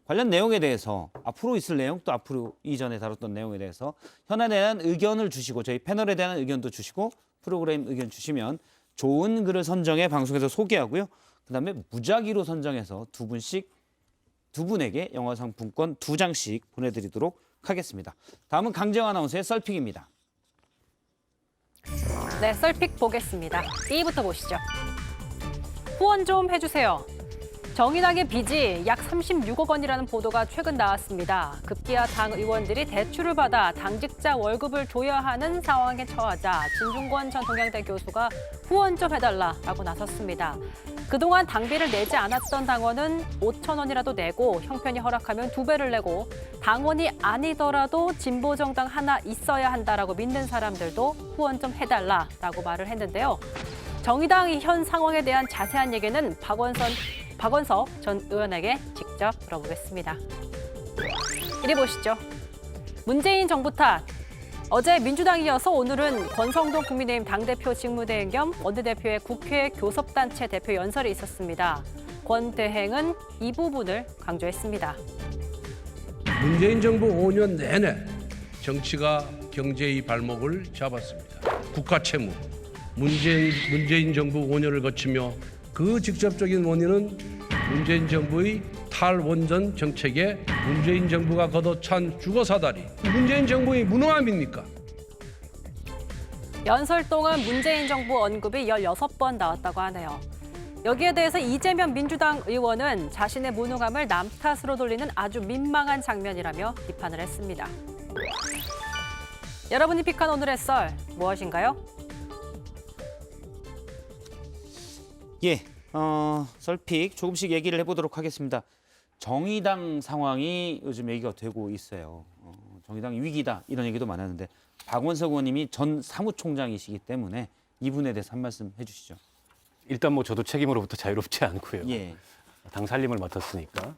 관련 내용에 대해서 앞으로 있을 내용 또 앞으로 이전에 다뤘던 내용에 대해서 현안에 대한 의견을 주시고 저희 패널에 대한 의견도 주시고 프로그램 의견 주시면 좋은 글을 선정해 방송에서 소개하고요. 그다음에 무작위로 선정해서 두 분에게 영화 상품권 2장씩 보내드리도록 하겠습니다. 다음은 강재영 아나운서의 썰픽입니다. 네, 썰픽 보겠습니다. 2부터 보시죠. 후원 좀 해주세요. 정의당의 빚이 약 36억 원이라는 보도가 최근 나왔습니다. 급기야 당 의원들이 대출을 받아 당직자 월급을 줘야 하는 상황에 처하자 진중권 전 동양대 교수가 후원 좀 해달라라고 나섰습니다. 그동안 당비를 내지 않았던 당원은 5천 원이라도 내고 형편이 허락하면 2배를 내고 당원이 아니더라도 진보 정당 하나 있어야 한다라고 믿는 사람들도 후원 좀 해달라라고 말을 했는데요. 정의당의 현 상황에 대한 자세한 얘기는 박원석 전 의원에게 직접 물어보겠습니다. 이리 보시죠. 문재인 정부 탓. 어제 민주당이 이어서 오늘은 권성동 국민의힘 당대표 직무대행 겸 원내대표의 국회 교섭단체 대표 연설이 있었습니다. 권 대행은 이 부분을 강조했습니다. 문재인 정부 5년 내내 정치가 경제의 발목을 잡았습니다. 국가 채무, 문재인 정부 5년을 거치며 그 직접적인 원인은 문재인 정부의 탈원전 정책에 문재인 정부가 걷어찬 주거사다리, 문재인 정부의 무능함입니까? 연설 동안 문재인 정부 언급이 16번 나왔다고 하네요. 여기에 대해서 이재명 민주당 의원은 자신의 무능함을 남 탓으로 돌리는 아주 민망한 장면이라며 비판을 했습니다. 여러분이 픽한 오늘의 썰 무엇인가요? 예, 썰픽 조금씩 얘기를 해보도록 하겠습니다. 정의당 상황이 요즘 얘기가 되고 있어요. 정의당 위기다 이런 얘기도 많았는데 박원석 의원님이 전 사무총장이시기 때문에 이분에 대해서 한 말씀 해주시죠. 일단 뭐 저도 책임으로부터 자유롭지 않고요. 예. 당 살림을 맡았으니까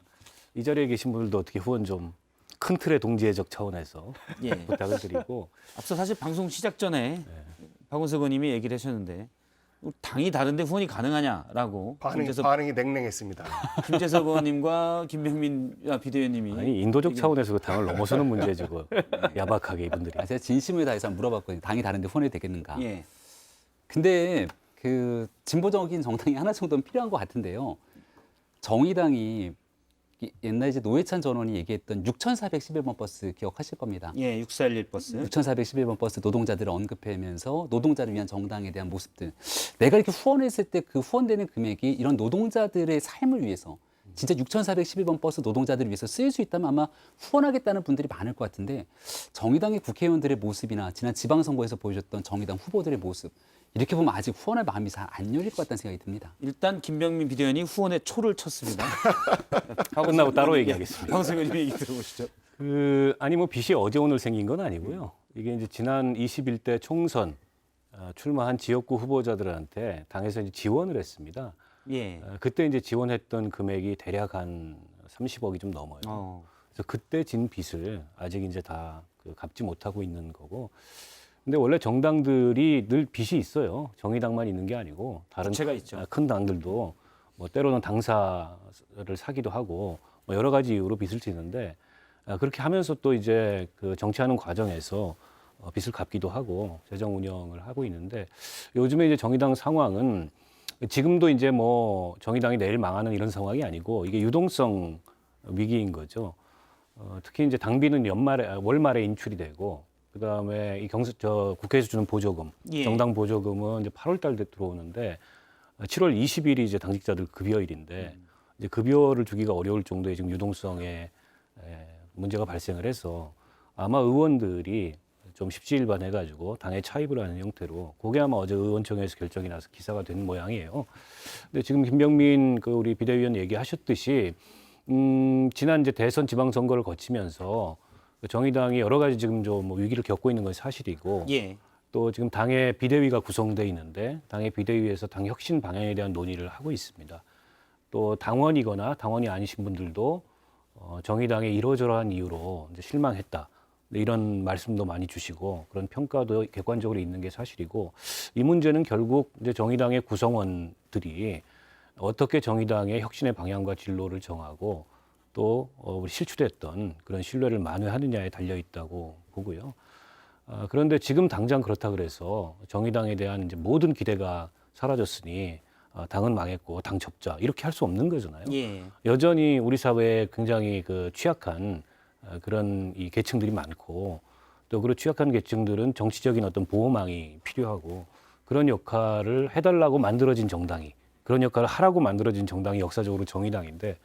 이 자리에 계신 분들도 어떻게 후원 좀 큰 틀의 동지애적 차원에서 예. 부탁을 드리고 앞서 사실 방송 시작 전에 박원석 의원님이 얘기를 하셨는데 당이 다른데 후원이 가능하냐라고 반응이 냉랭했습니다. 김재석 의원님과 김병민 비대위원님이 아니 인도적 차원에서 그 당을 넘어서는 문제죠. 그 야박하게 이분들이. 제가 진심을 다해서 물어봤거든요. 당이 다른데 후원이 되겠는가? 예. 근데 그 진보적인 정당이 하나 정도는 필요한 것 같은데요. 정의당이 옛날 이제 노회찬 전 의원이 얘기했던 6,411번 버스 기억하실 겁니다. 예, 6411 버스. 6,411번 버스 노동자들을 언급하면서 노동자를 위한 정당에 대한 모습들. 내가 이렇게 후원했을 때 그 후원되는 금액이 이런 노동자들의 삶을 위해서 진짜 6,411번 버스 노동자들을 위해서 쓰일 수 있다면 아마 후원하겠다는 분들이 많을 것 같은데 정의당의 국회의원들의 모습이나 지난 지방선거에서 보여줬던 정의당 후보들의 모습 이렇게 보면 아직 후원할 마음이 잘 안 열릴 것 같다는 생각이 듭니다. 일단 김병민 비대위원이 후원에 초를 쳤습니다. 끝나고 따로 얘기하겠습니다. 박원석 의원님 얘기 들어보시죠. 아니 뭐 빚이 어제 오늘 생긴 건 아니고요. 이게 이제 지난 21대 총선 출마한 지역구 후보자들한테 당에서 이제 지원을 했습니다. 예. 그때 이제 지원했던 금액이 대략 한 30억이 좀 넘어요. 그래서 그때 진 빚을 아직 이제 다 갚지 못하고 있는 거고. 근데 원래 정당들이 늘 빚이 있어요. 정의당만 있는 게 아니고 다른 부채가 있죠. 큰 당들도 뭐 때로는 당사를 사기도 하고 뭐 여러 가지 이유로 빚을 지는데 그렇게 하면서 또 이제 그 정치하는 과정에서 빚을 갚기도 하고 재정 운영을 하고 있는데 요즘에 이제 정의당 상황은 지금도 이제 뭐 정의당이 내일 망하는 이런 상황이 아니고 이게 유동성 위기인 거죠. 특히 이제 당비는 월말에 인출이 되고 그다음에 이 국회에서 주는 보조금, 예. 정당 보조금은 이제 8월 달 들어오는데 7월 20일이 이제 당직자들 급여일인데 이제 급여를 주기가 어려울 정도의 지금 유동성에 문제가 발생을 해서 아마 의원들이 좀 십시일반해가지고 당에 차입을 하는 형태로 그게 아마 어제 의원총회에서 결정이 나서 기사가 된 모양이에요. 근데 지금 김병민 그 우리 비대위원 얘기하셨듯이 지난 이제 대선 지방선거를 거치면서 정의당이 여러 가지 지금 좀 뭐 위기를 겪고 있는 건 사실이고 예. 또 지금 당의 비대위가 구성돼 있는데 당의 비대위에서 당 혁신 방향에 대한 논의를 하고 있습니다. 또 당원이거나 당원이 아니신 분들도 정의당에 이러저러한 이유로 이제 실망했다. 이런 말씀도 많이 주시고 그런 평가도 객관적으로 있는 게 사실이고 이 문제는 결국 이제 정의당의 구성원들이 어떻게 정의당의 혁신의 방향과 진로를 정하고 또 우리 실추됐던 그런 신뢰를 만회하느냐에 달려 있다고 보고요. 그런데 지금 당장 그렇다 그래서 정의당에 대한 이제 모든 기대가 사라졌으니 당은 망했고 당 접자 이렇게 할 수 없는 거잖아요. 예. 여전히 우리 사회에 굉장히 그 취약한 그런 이 계층들이 많고 또 그런 취약한 계층들은 정치적인 어떤 보호망이 필요하고 그런 역할을 해달라고 만들어진 정당이 그런 역할을 하라고 만들어진 정당이 역사적으로 정의당인데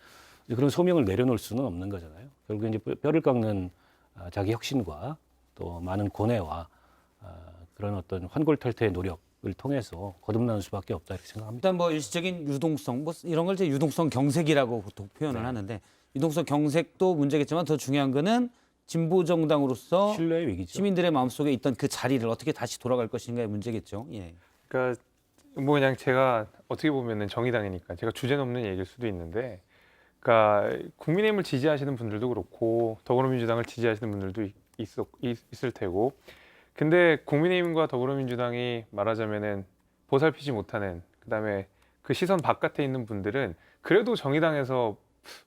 그런 소명을 내려놓을 수는 없는 거잖아요. 결국 이제 뼈를 깎는 자기 혁신과 또 많은 고뇌와 그런 어떤 환골탈태의 노력을 통해서 거듭나는 수밖에 없다 이렇게 생각합니다. 일단 뭐 일시적인 유동성 뭐 이런 걸 이제 유동성 경색이라고 보통 표현을 하는데 유동성 경색도 문제겠지만 더 중요한 거는 진보 정당으로서 신뢰의 위기죠. 시민들의 마음속에 있던 그 자리를 어떻게 다시 돌아갈 것인가의 문제겠죠. 예. 그러니까 뭐 그냥 제가 어떻게 보면은 정의당이니까 제가 주제 넘는 얘기일 수도 있는데, 그러니까 국민의힘을 지지하시는 분들도 그렇고 더불어민주당을 지지하시는 분들도 있을 테고, 근데 국민의힘과 더불어민주당이 말하자면은 보살피지 못하는, 그다음에 그 시선 바깥에 있는 분들은 그래도 정의당에서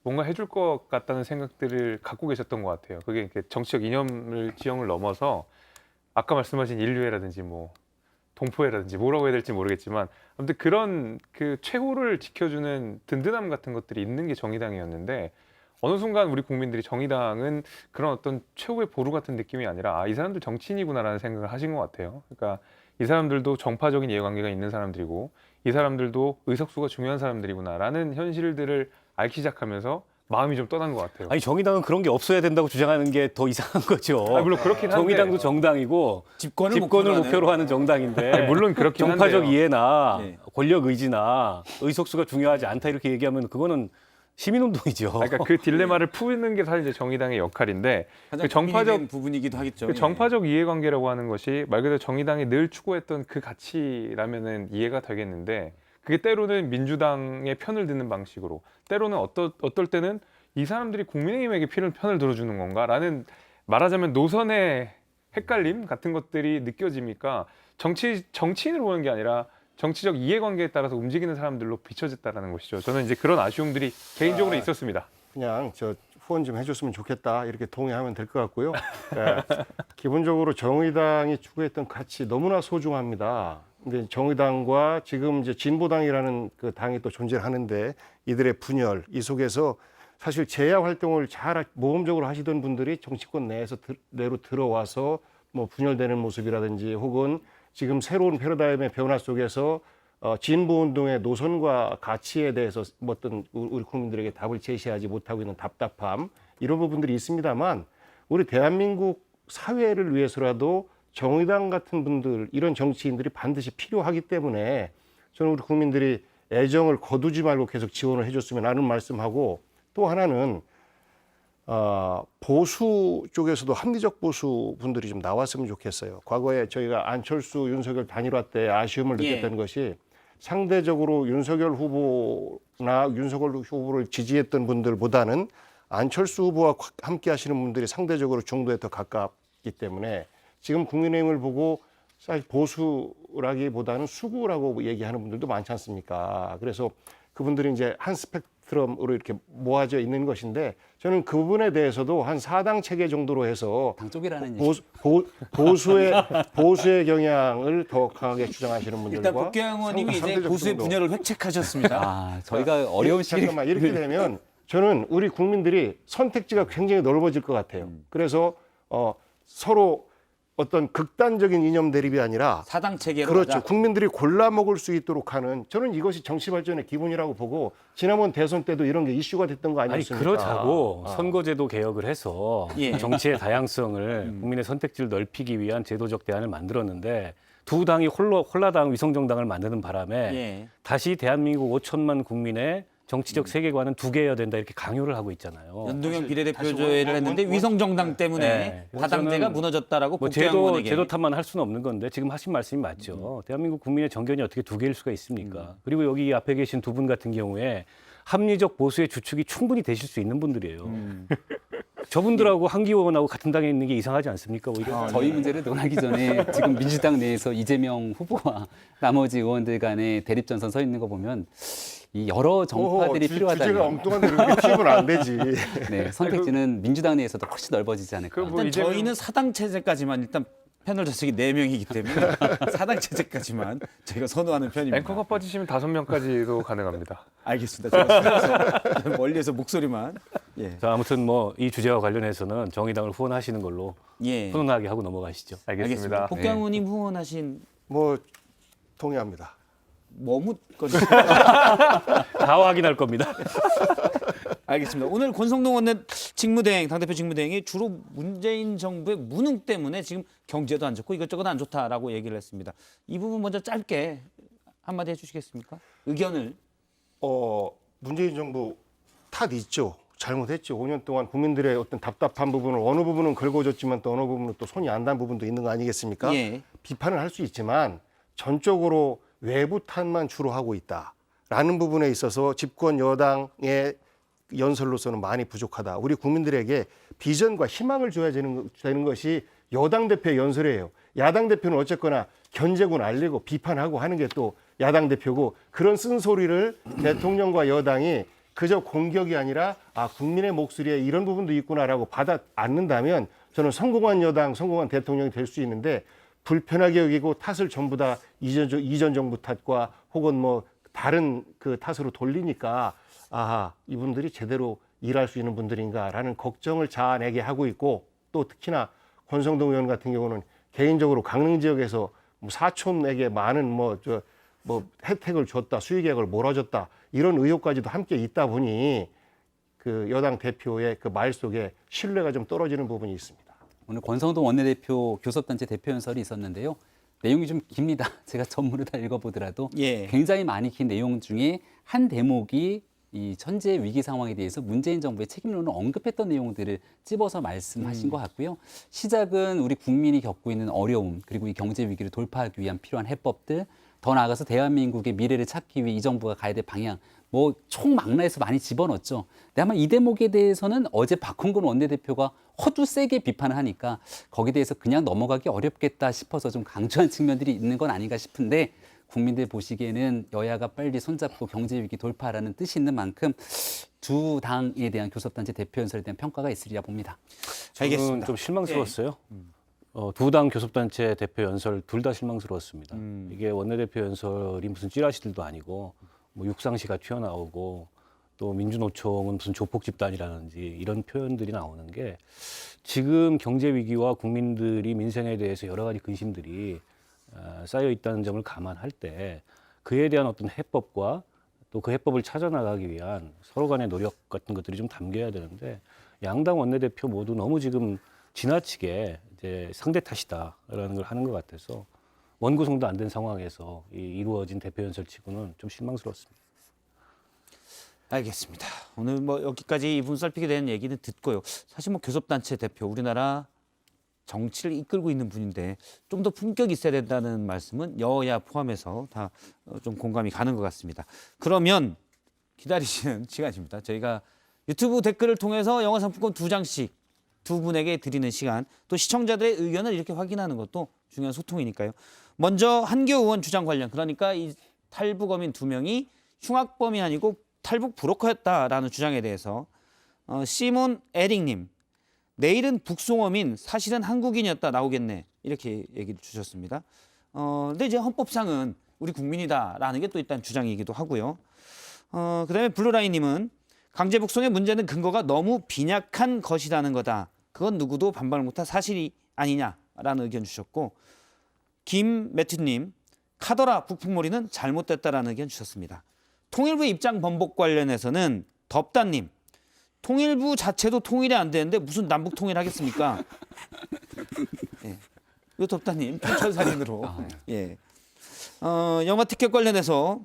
뭔가 해줄 것 같다는 생각들을 갖고 계셨던 것 같아요. 그게 이렇게 정치적 이념을 지형을 넘어서 아까 말씀하신 인류애라든지 뭐 동포애라든지 뭐라고 해야 될지 모르겠지만 아무튼 그런 그 최후를 지켜주는 든든함 같은 것들이 있는 게 정의당이었는데, 어느 순간 우리 국민들이 정의당은 그런 어떤 최후의 보루 같은 느낌이 아니라 이 사람들 정치인이구나라는 생각을 하신 것 같아요. 그러니까 이 사람들도 정파적인 이해관계가 있는 사람들이고 이 사람들도 의석수가 중요한 사람들이구나라는 현실들을 알기 시작하면서 마음이 좀 떠난 것 같아요. 아니 정의당은 그런 게 없어야 된다고 주장하는 게 더 이상한 거죠. 물론 그렇긴 한데 정의당도 정당이고 집권을 목표로 하는 정당인데 물론 그렇긴 정파적 한데요. 이해나 네. 권력 의지나 의석수가 중요하지 않다 이렇게 얘기하면 그거는 시민운동이죠. 그러니까 그 딜레마를 푸는 게 사실 이제 정의당의 역할인데 가장 그 정파적 부분이기도 하겠죠. 그 정파적 이해관계라고 하는 것이 말 그대로 정의당이 늘 추구했던 그 가치라면은 이해가 되겠는데 그게 때로는 민주당의 편을 드는 방식으로 때로는 어떨 때는 이 사람들이 국민의힘에게 편을 들어주는 건가라는 말하자면 노선의 헷갈림 같은 것들이 느껴지니까 정치인으로 보는 게 아니라 정치적 이해관계에 따라서 움직이는 사람들로 비춰졌다라는 것이죠. 저는 이제 그런 아쉬움들이 개인적으로 있었습니다. 그냥 저 후원 좀 해줬으면 좋겠다 이렇게 동의하면 될 것 같고요. 기본적으로 정의당이 추구했던 가치 너무나 소중합니다. 근데 정의당과 지금 이제 진보당이라는 그 당이 또 존재하는데 이들의 분열 이 속에서 사실 재야 활동을 잘 모험적으로 하시던 분들이 정치권 내로 들어와서 뭐 분열되는 모습이라든지 혹은 지금 새로운 패러다임의 변화 속에서 진보 운동의 노선과 가치에 대해서 어떤 우리 국민들에게 답을 제시하지 못하고 있는 답답함 이런 부분들이 있습니다만 우리 대한민국 사회를 위해서라도 정의당 같은 분들 이런 정치인들이 반드시 필요하기 때문에 저는 우리 국민들이 애정을 거두지 말고 계속 지원을 해줬으면 하는 말씀하고 또 하나는 보수 쪽에서도 합리적 보수 분들이 좀 나왔으면 좋겠어요. 과거에 저희가 안철수, 윤석열 단일화 때 아쉬움을 느꼈던 것이 상대적으로 윤석열 후보나 윤석열 후보를 지지했던 분들보다는 안철수 후보와 함께 하시는 분들이 상대적으로 중도에 더 가깝기 때문에 지금 국민의힘을 보고 사실 보수라기보다는 수구라고 얘기하는 분들도 많지 않습니까? 그래서 그분들이 이제 한 스펙트럼으로 이렇게 모아져 있는 것인데 저는 그 부분에 대해서도 한 4당 체계 정도로 해서 당 쪽이라는 얘기. 보수의 경향을 더 강하게 주장하시는 분들과 일단 복귀영 의원님이 이제 상대적 보수의 정도. 분열을 획책하셨습니다. 아, 저희가 어려운 시기. 잠깐만 이렇게 되면 저는 우리 국민들이 선택지가 굉장히 넓어질 것 같아요. 그래서 서로 어떤 극단적인 이념 대립이 아니라 사당 체계로 그렇죠. 가자. 국민들이 골라 먹을 수 있도록 하는 저는 이것이 정치 발전의 기본이라고 보고 지난번 대선 때도 이런 게 이슈가 됐던 거 아니 아니었습니까? 그렇다고 선거제도 개혁을 해서 예. 정치의 다양성을 국민의 선택지를 넓히기 위한 제도적 대안을 만들었는데 두 당이 홀라당 위성정당을 만드는 바람에 예. 다시 대한민국 5천만 국민의 정치적 세계관은 두 개여야 된다 이렇게 강요를 하고 있잖아요. 연동형 비례대표제를 했는데 위성정당 때문에 네. 다당제가 저는 무너졌다라고 뭐 복귀영 의원에게. 제도 탓만 할 수는 없는 건데 지금 하신 말씀이 맞죠. 대한민국 국민의 정견이 어떻게 두 개일 수가 있습니까? 그리고 여기 앞에 계신 두 분 같은 경우에 합리적 보수의 주축이 충분히 되실 수 있는 분들이에요. 저분들하고 한기호 의원하고 같은 당에 있는 게 이상하지 않습니까? 오히려 저희 문제를 논하기 전에 지금 민주당 내에서 이재명 후보와 나머지 의원들 간의 대립전선 서 있는 거 보면 이 여러 정파들이 주제가 필요하다면 엉뚱한데 이렇게 피우면 안 되지. 네, 선택지는 민주당 내에서도 훨씬 넓어지지 않을까. 그 뭐 일단 저희는 사당 체제까지만 일단 패널 좌석이 4명이기 때문에 사당 체제까지만 저희가 선호하는 편입니다. 앵커가 빠지시면 5명까지도 가능합니다. 알겠습니다. 제가 선에서 멀리에서 목소리만. 예. 자, 아무튼 뭐 이 주제와 관련해서는 정의당을 후원하시는 걸로 예. 훈훈하게 하고 넘어가시죠. 알겠습니다. 복귀영 의원님 후원하신 뭐 동의합니다. 머뭇 건 다 확인할 겁니다. 알겠습니다. 오늘 권성동 원내 직무대행, 당대표 직무대행이 주로 문재인 정부의 무능 때문에 지금 경제도 안 좋고 이것저것 안 좋다라고 얘기를 했습니다. 이 부분 먼저 짧게 한마디 해주시겠습니까? 의견을. 문재인 정부 탓 있죠. 잘못했죠. 5년 동안 국민들의 어떤 답답한 부분을 어느 부분은 긁어줬지만 또 어느 부분은 또 손이 안 닿은 부분도 있는 거 아니겠습니까? 예. 비판을 할 수 있지만 전적으로 외부 탓만 주로 하고 있다라는 부분에 있어서 집권 여당의 연설로서는 많이 부족하다. 우리 국민들에게 비전과 희망을 줘야 되는 것이 여당 대표의 연설이에요. 야당 대표는 어쨌거나 견제고 날리고 비판하고 하는 게 또 야당 대표고 그런 쓴소리를 대통령과 여당이 그저 공격이 아니라 국민의 목소리에 이런 부분도 있구나라고 받아 안는다면 저는 성공한 여당, 성공한 대통령이 될 수 있는데 불편하게 여기고 탓을 전부 다 이전 정부 탓과 혹은 뭐 다른 그 탓으로 돌리니까 이분들이 제대로 일할 수 있는 분들인가라는 걱정을 자아내게 하고 있고 또 특히나 권성동 의원 같은 경우는 개인적으로 강릉 지역에서 뭐 사촌에게 많은 뭐 혜택을 줬다, 수익액을 몰아줬다 이런 의혹까지도 함께 있다 보니 그 여당 대표의 그 말 속에 신뢰가 좀 떨어지는 부분이 있습니다. 오늘 권성동 원내대표 교섭단체 대표 연설이 있었는데요. 내용이 좀 깁니다. 제가 전문을 다 읽어보더라도 예. 굉장히 많이 긴 내용 중에 한 대목이 이 현재 위기 상황에 대해서 문재인 정부의 책임론을 언급했던 내용들을 찝어서 말씀하신 것 같고요. 시작은 우리 국민이 겪고 있는 어려움 그리고 이 경제 위기를 돌파하기 위한 필요한 해법들, 더 나아가서 대한민국의 미래를 찾기 위해 이 정부가 가야 될 방향, 뭐 총망라해서 많이 집어넣었죠. 근데 아마 이 대목에 대해서는 어제 박홍근 원내대표가 허두 세게 비판을 하니까 거기에 대해서 그냥 넘어가기 어렵겠다 싶어서 좀 강조한 측면들이 있는 건 아닌가 싶은데, 국민들 보시기에는 여야가 빨리 손잡고 경제 위기 돌파라는 뜻이 있는 만큼 두 당에 대한 교섭단체 대표 연설에 대한 평가가 있으리라 봅니다. 저는 알겠습니다. 좀 실망스러웠어요. 두 당 교섭단체 대표 연설 둘 다 실망스러웠습니다. 이게 원내대표 연설이 무슨 찌라시들도 아니고 뭐 육상시가 튀어나오고 또 민주노총은 무슨 조폭 집단이라든지 이런 표현들이 나오는 게, 지금 경제 위기와 국민들이 민생에 대해서 여러 가지 근심들이 쌓여 있다는 점을 감안할 때 그에 대한 어떤 해법과 또 그 해법을 찾아나가기 위한 서로 간의 노력 같은 것들이 좀 담겨야 되는데, 양당 원내대표 모두 너무 지금 지나치게 이제 상대 탓이다라는 걸 하는 것 같아서 원구성도 안 된 상황에서 이루어진 대표 연설치고는 좀 실망스러웠습니다. 알겠습니다. 오늘 뭐 여기까지 이분 썰피게 된 얘기는 듣고요. 사실 뭐 교섭단체 대표, 우리나라 정치를 이끌고 있는 분인데 좀 더 품격이 있어야 된다는 말씀은 여야 포함해서 다 좀 공감이 가는 것 같습니다. 그러면 기다리시는 시간입니다. 저희가 유튜브 댓글을 통해서 영화 상품권 2장씩 두 분에게 드리는 시간, 또 시청자들의 의견을 이렇게 확인하는 것도 중요한 소통이니까요. 먼저 한교우 의원 주장 관련, 그러니까 이 탈북어민 2명이 흉악범이 아니고 탈북 브로커였다라는 주장에 대해서 시몬 에릭님, 내일은 북송어민, 사실은 한국인이었다 나오겠네, 이렇게 얘기를 주셨습니다. 근데 이제 헌법상은 우리 국민이다라는 게 또 일단 주장이기도 하고요. 그다음에 블루라인님은 강제 북송의 문제는 근거가 너무 빈약한 것이라는 거다. 그건 누구도 반박을 못한 사실이 아니냐라는 의견 주셨고, 김매튜님, 카더라 북풍몰이는 잘못됐다라는 의견 주셨습니다. 통일부 입장 번복 관련해서는 덥다님, 통일부 자체도 통일이 안 되는데 무슨 남북 통일하겠습니까? 예. 이거 덥다님 촌철살인으로. 예. 영화 티켓 관련해서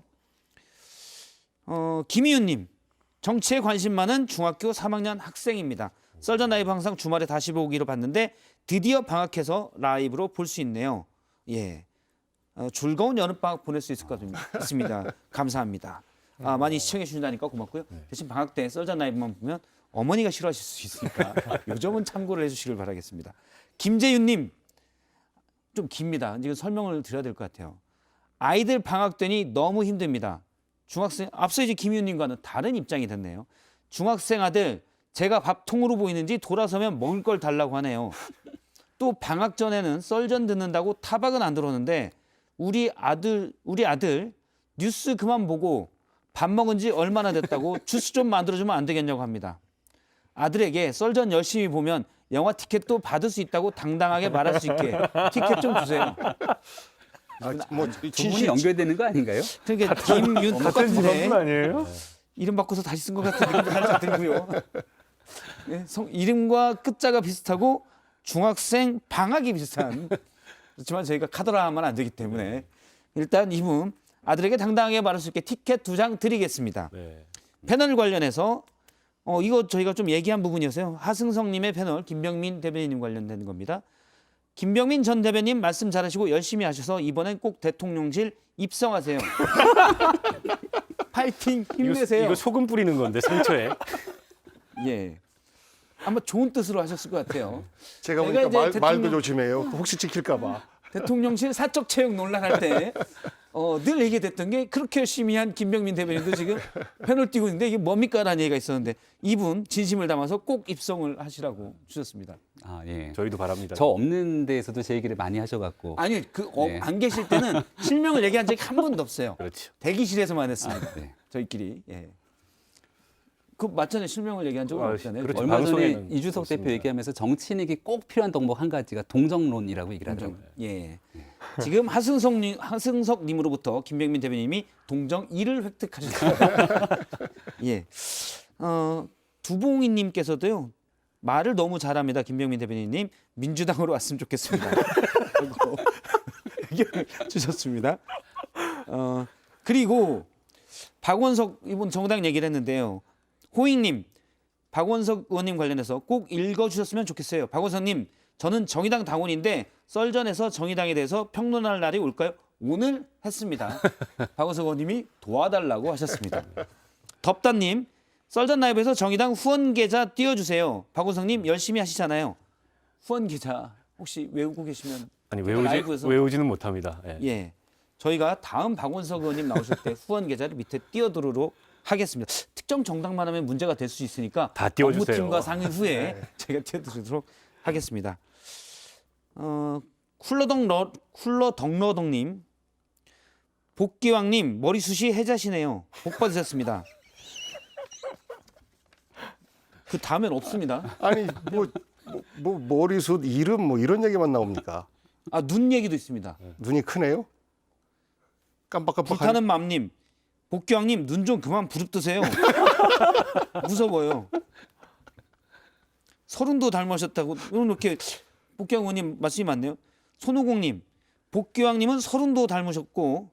김희윤님, 정치에 관심 많은 중학교 3학년 학생입니다. 썰전 라이브 항상 주말에 다시 보기로 봤는데 드디어 방학해서 라이브로 볼 수 있네요. 예. 즐거운 여름방학 보낼 수 있을 것 같습니다. 감사합니다. 많이 시청해 주신다니까 고맙고요. 대신 방학 때 썰전 라이브만 보면 어머니가 싫어하실 수 있으니까 요 점은 참고를 해주시길 바라겠습니다. 김재윤님, 좀 깁니다. 지금 설명을 드려야 될 것 같아요. 아이들 방학 되니 너무 힘듭니다. 중학생, 앞서 이제 김희윤님과는 다른 입장이 됐네요. 중학생 아들, 제가 밥통으로 보이는지 돌아서면 먹을 걸 달라고 하네요. 또 방학 전에는 썰전 듣는다고 타박은 안 들어오는데 우리 아들 뉴스 그만 보고 밥 먹은 지 얼마나 됐다고 주스 좀 만들어주면 안 되겠냐고 합니다. 아들에게 썰전 열심히 보면 영화 티켓도 받을 수 있다고 당당하게 말할 수 있게 티켓 좀 주세요. 뭐 두 분이 연결되는 거 아닌가요? 그러니까 김윤 똑같은데 아니에요? 이름 바꿔서 다시 쓴 것 같은 느낌도 살짝 들고요. 네, 이름과 끝자가 비슷하고 중학생 방학이 비슷한. 그렇지만 저희가 카더라 하면 안 되기 때문에 일단 이분 아들에게 당당하게 말할 수 있게 티켓 2장 드리겠습니다. 네. 패널 관련해서 이거 저희가 좀 얘기한 부분이었어요. 하승석님의 패널, 김병민 대변인님 관련된 겁니다. 김병민 전 대변인 말씀 잘하시고 열심히 하셔서 이번엔 꼭 대통령실 입성하세요. 파이팅, 힘내세요. 이거 소금 뿌리는 건데 상처에. 예, 아마 좋은 뜻으로 하셨을 것 같아요. 제가 내가 보니까 이제 말도 조심해요. 혹시 찍힐까 봐. 대통령실 사적 채용 논란할 때 늘 얘기됐던 게, 그렇게 열심히 한 김병민 대변인도 지금 패널 뛰고 있는데 이게 뭡니까라는 얘기가 있었는데 이분 진심을 담아서 꼭 입성을 하시라고 주셨습니다. 아, 예. 저희도 바랍니다. 저 없는 데에서도 제 얘기를 많이 하셔갖고. 아니 네. 안 계실 때는 실명을 얘기한 적이 한 번도 없어요. 그렇죠. 대기실에서만 했습니다. 네. 저희끼리. 예. 그 맞잖아요. 실명을 얘기한 적은 없잖아요. 그렇죠. 얼마 전에 방송에는 이주석 없습니다. 대표 얘기하면서 정치인에게 꼭 필요한 덕목 한 가지가 동정론이라고 얘기를 하더라고요. 예. 지금 하승석님으로부터 김병민 대변인님이 동정 1을 획득하셨습니다. 예. 두봉이님께서도요, 말을 너무 잘합니다. 김병민 대변인님, 민주당으로 왔으면 좋겠습니다. 그리고 의견을 주셨습니다. 그리고 박원석 이분 정당 얘기를 했는데요. 호잉님, 박원석 의원님 관련해서 꼭 읽어주셨으면 좋겠어요. 박원석님, 저는 정의당 당원인데 썰전에서 정의당에 대해서 평론할 날이 올까요? 오늘 했습니다. 박원석 의원님이 도와달라고 하셨습니다. 덥다님, 썰전 라이브에서 정의당 후원 계좌 띄워주세요. 박원석님 열심히 하시잖아요. 후원 계좌 혹시 외우고 계시면 아니 라이브에서 외우지는 못합니다. 예. 예, 저희가 다음 박원석 의원님 나오실 때 후원 계좌를 밑에 띄워두도록 하겠습니다. 특정 정당만 하면 문제가 될 수 있으니까 다 띄워주세요. 업무팀과 상의 후에 제가 띄워드리도록 하겠습니다. 쿨러덩러덩님, 복기왕님 머리숱이 해자시네요. 복 받으셨습니다. 그 다음엔 없습니다. 아니 뭐 머리숱, 이름 뭐 이런 얘기만 나옵니까? 아, 눈 얘기도 있습니다. 눈이 크네요. 깜빡깜빡. 불타는 맘님, 복기왕님 눈 좀 그만 부릅뜨세요. 무서워요. 서른도 닮으셨다고 이렇게 복기왕 의원님 말씀이 많네요. 손오공님, 복기왕님은 서른도 닮으셨고,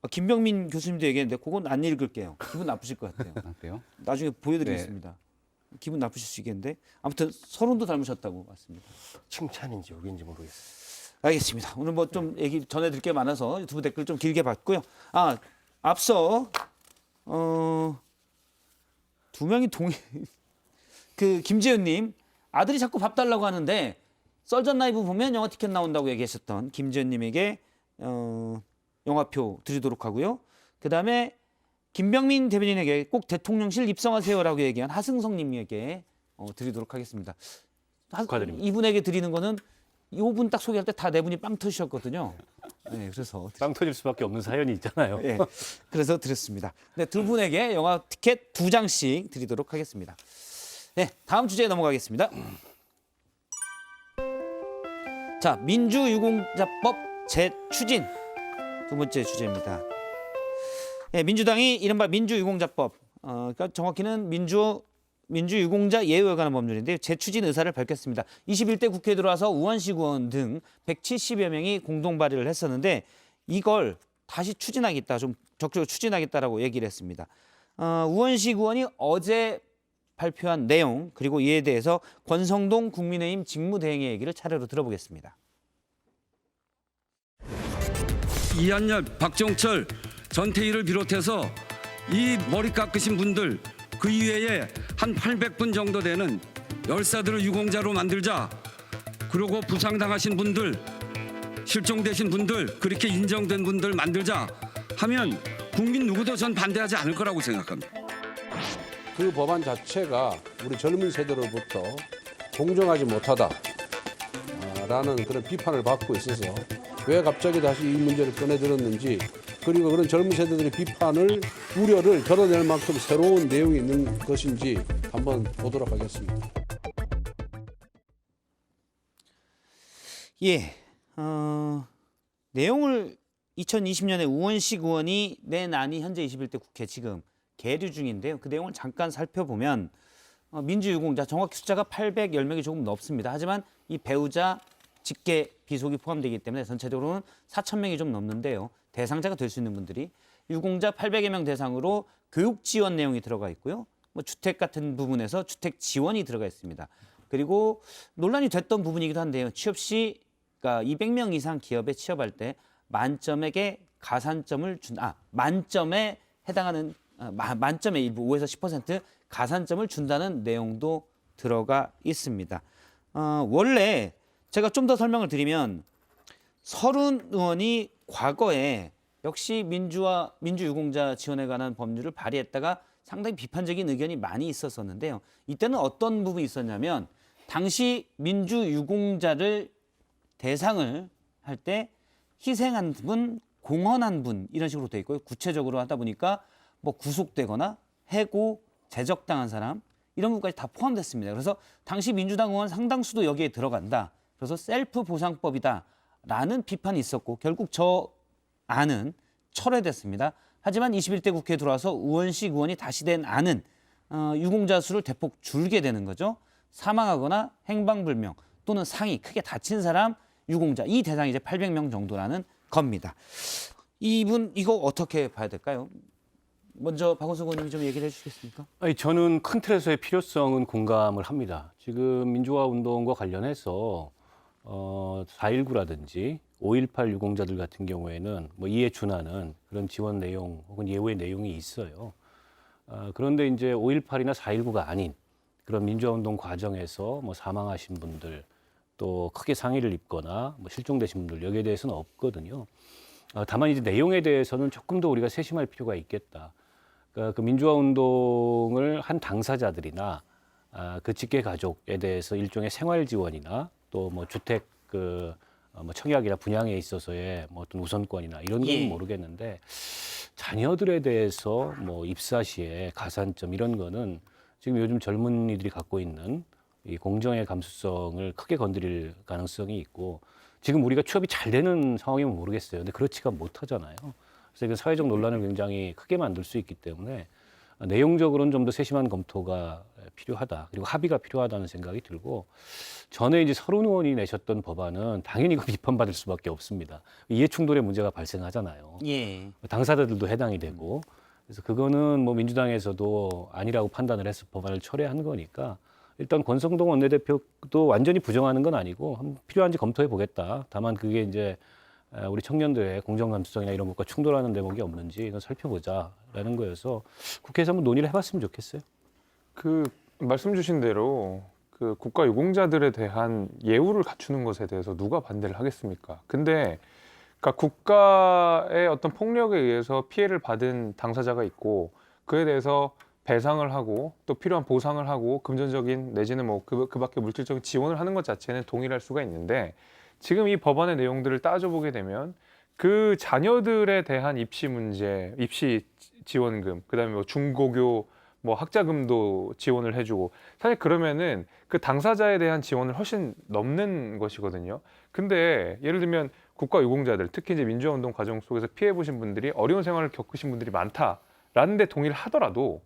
김병민 교수님도 얘기했는데 그건 안 읽을게요. 기분 나쁘실 것 같아요. 아, 그래요? 나중에 보여드리겠습니다. 기분 나쁘실 수 있겠는데 아무튼 서른도 닮으셨다고 맞습니다. 칭찬인지 욕인지 모르겠어요. 알겠습니다. 오늘 뭐 좀 얘기 전해드릴 게 많아서 유튜브 댓글 좀 길게 봤고요. 앞서 두 명이 그 김재현님 아들이 자꾸 밥 달라고 하는데 썰전 라이브 보면 영화 티켓 나온다고 얘기하셨던 김재현님에게 영화표 드리도록 하고요. 그 다음에 김병민 대변인에게 꼭 대통령실 입성하세요라고 얘기한 하승성님에게 드리도록 하겠습니다. 축하드립니다. 이분에게 드리는 거는 이분 딱 소개할 때 다 네 분이 빵 터지셨거든요. 네, 그래서 빵 터질 수밖에 없는 사연이 있잖아요. 네, 그래서 드렸습니다. 네, 두 분에게 영화 티켓 2장씩 드리도록 하겠습니다. 네, 다음 주제에 넘어가겠습니다. 자, 민주유공자법 재추진 두 번째 주제입니다. 네, 민주당이 이른바 민주유공자법, 그러니까 정확히는 민주유공자 예우에 관한 법률인데 재추진 의사를 밝혔습니다. 21대 국회에 들어와서 우원식 의원 등 170여 명이 공동 발의를 했었는데 이걸 다시 추진하겠다, 좀 적극적으로 추진하겠다라고 얘기를 했습니다. 우원식 의원이 어제 발표한 내용 그리고 이에 대해서 권성동 국민의힘 직무대행의 얘기를 차례로 들어보겠습니다. 이한열, 박정철, 전태일을 비롯해서 이 머리 깎으신 분들 그 이외에 한 800분 정도 되는 열사들을 유공자로 만들자. 그리고 부상당하신 분들, 실종되신 분들, 그렇게 인정된 분들 만들자 하면 국민 누구도 전 반대하지 않을 거라고 생각합니다. 그 법안 자체가 우리 젊은 세대로부터 공정하지 못하다라는 그런 비판을 받고 있어서 왜 갑자기 다시 이 문제를 꺼내들었는지, 그리고 그런 젊은 세대들의 비판을, 우려를 덜어낼 만큼 새로운 내용이 있는 것인지 한번 보도록 하겠습니다. 예, 내용을 2020년에 우원식 의원이 낸 안이 현재 21대 국회 지금 계류 중인데요. 그 내용을 잠깐 살펴보면 민주유공자 정확히 숫자가 810명이 조금 넘습니다. 하지만 이 배우자, 직계, 비속이 포함되기 때문에 전체적으로는 4,000명이 좀 넘는데요. 대상자가 될 수 있는 분들이 유공자 800여 명 대상으로 교육 지원 내용이 들어가 있고요. 뭐 주택 같은 부분에서 주택 지원이 들어가 있습니다. 그리고 논란이 됐던 부분이기도 한데요. 취업 시 그러니까 200명 이상 기업에 취업할 때 만점에게 가산점을 만점에 해당하는 만점의 일부 5에서 10% 가산점을 준다는 내용도 들어가 있습니다. 원래 제가 좀 더 설명을 드리면 서른 의원이 과거에 역시 민주유공자 지원에 관한 법률을 발의했다가 상당히 비판적인 의견이 많이 있었었는데요. 이때는 어떤 부분이 있었냐면 당시 민주유공자를 대상을 할 때 희생한 분, 공헌한 분 이런 식으로 돼 있고요. 구체적으로 하다 보니까 뭐 구속되거나 해고, 제적당한 사람 이런 부분까지 다 포함됐습니다. 그래서 당시 민주당 의원 상당수도 여기에 들어간다. 그래서 셀프 보상법이다라는 비판이 있었고 결국 저 안은 철회됐습니다. 하지만 21대 국회에 들어와서 우원식 의원이 다시 된 안은 유공자 수를 대폭 줄게 되는 거죠. 사망하거나 행방불명 또는 상해, 크게 다친 사람 유공자 이 대상이 이제 800명 정도라는 겁니다. 이분 이거 어떻게 봐야 될까요? 먼저 박원석 의원님이 좀 얘기를 해주시겠습니까? 아니, 저는 큰 틀에서의 필요성은 공감을 합니다. 지금 민주화 운동과 관련해서 4.19라든지 5.18 유공자들 같은 경우에는 뭐 이에 준하는 그런 지원 내용 혹은 예우의 내용이 있어요. 그런데 이제 5.18이나 4.19가 아닌 그런 민주화 운동 과정에서 뭐 사망하신 분들 또 크게 상해를 입거나 뭐 실종되신 분들 여기에 대해서는 없거든요. 다만 이제 내용에 대해서는 조금 더 우리가 세심할 필요가 있겠다. 그러니까 그 민주화 운동을 한 당사자들이나 그 직계 가족에 대해서 일종의 생활 지원이나 또 뭐 주택 뭐 청약이나 분양에 있어서의 뭐 어떤 우선권이나 이런 건 예. 모르겠는데 자녀들에 대해서 뭐 입사 시에 가산점 이런 거는 지금 요즘 젊은이들이 갖고 있는 이 공정의 감수성을 크게 건드릴 가능성이 있고 지금 우리가 취업이 잘 되는 상황이면 모르겠어요. 근데 그렇지가 못하잖아요. 그래서 이건 사회적 논란을 굉장히 크게 만들 수 있기 때문에 내용적으로는 좀 더 세심한 검토가 필요하다. 그리고 합의가 필요하다는 생각이 들고 전에 이제 서른 의원이 내셨던 법안은 당연히 그 비판받을 수밖에 없습니다. 이해충돌의 문제가 발생하잖아요. 예. 당사자들도 해당이 되고 그래서 그거는 뭐 민주당에서도 아니라고 판단을 해서 법안을 철회한 거니까 일단 권성동 원내대표도 완전히 부정하는 건 아니고 필요한지 검토해 보겠다. 다만 그게 이제 우리 청년들의 공정 감수성이나 이런 것과 충돌하는 대목이 없는지 이건 살펴보자라는 거여서 국회에서 한번 논의를 해봤으면 좋겠어요. 그 말씀 주신 대로 그 국가 유공자들에 대한 예우를 갖추는 것에 대해서 누가 반대를 하겠습니까? 근데 그러니까 국가의 어떤 폭력에 의해서 피해를 받은 당사자가 있고 그에 대해서 배상을 하고 또 필요한 보상을 하고 금전적인 내지는 뭐 그 밖에 물질적인 지원을 하는 것 자체는 동일할 수가 있는데 지금 이 법안의 내용들을 따져보게 되면 그 자녀들에 대한 입시 문제, 입시 지원금, 그다음에 뭐 중고교 뭐 학자금도 지원을 해주고 사실 그러면은 그 당사자에 대한 지원을 훨씬 넘는 것이거든요. 근데 예를 들면 국가 유공자들, 특히 이제 민주화 운동 과정 속에서 피해 보신 분들이 어려운 생활을 겪으신 분들이 많다라는 데 동의를 하더라도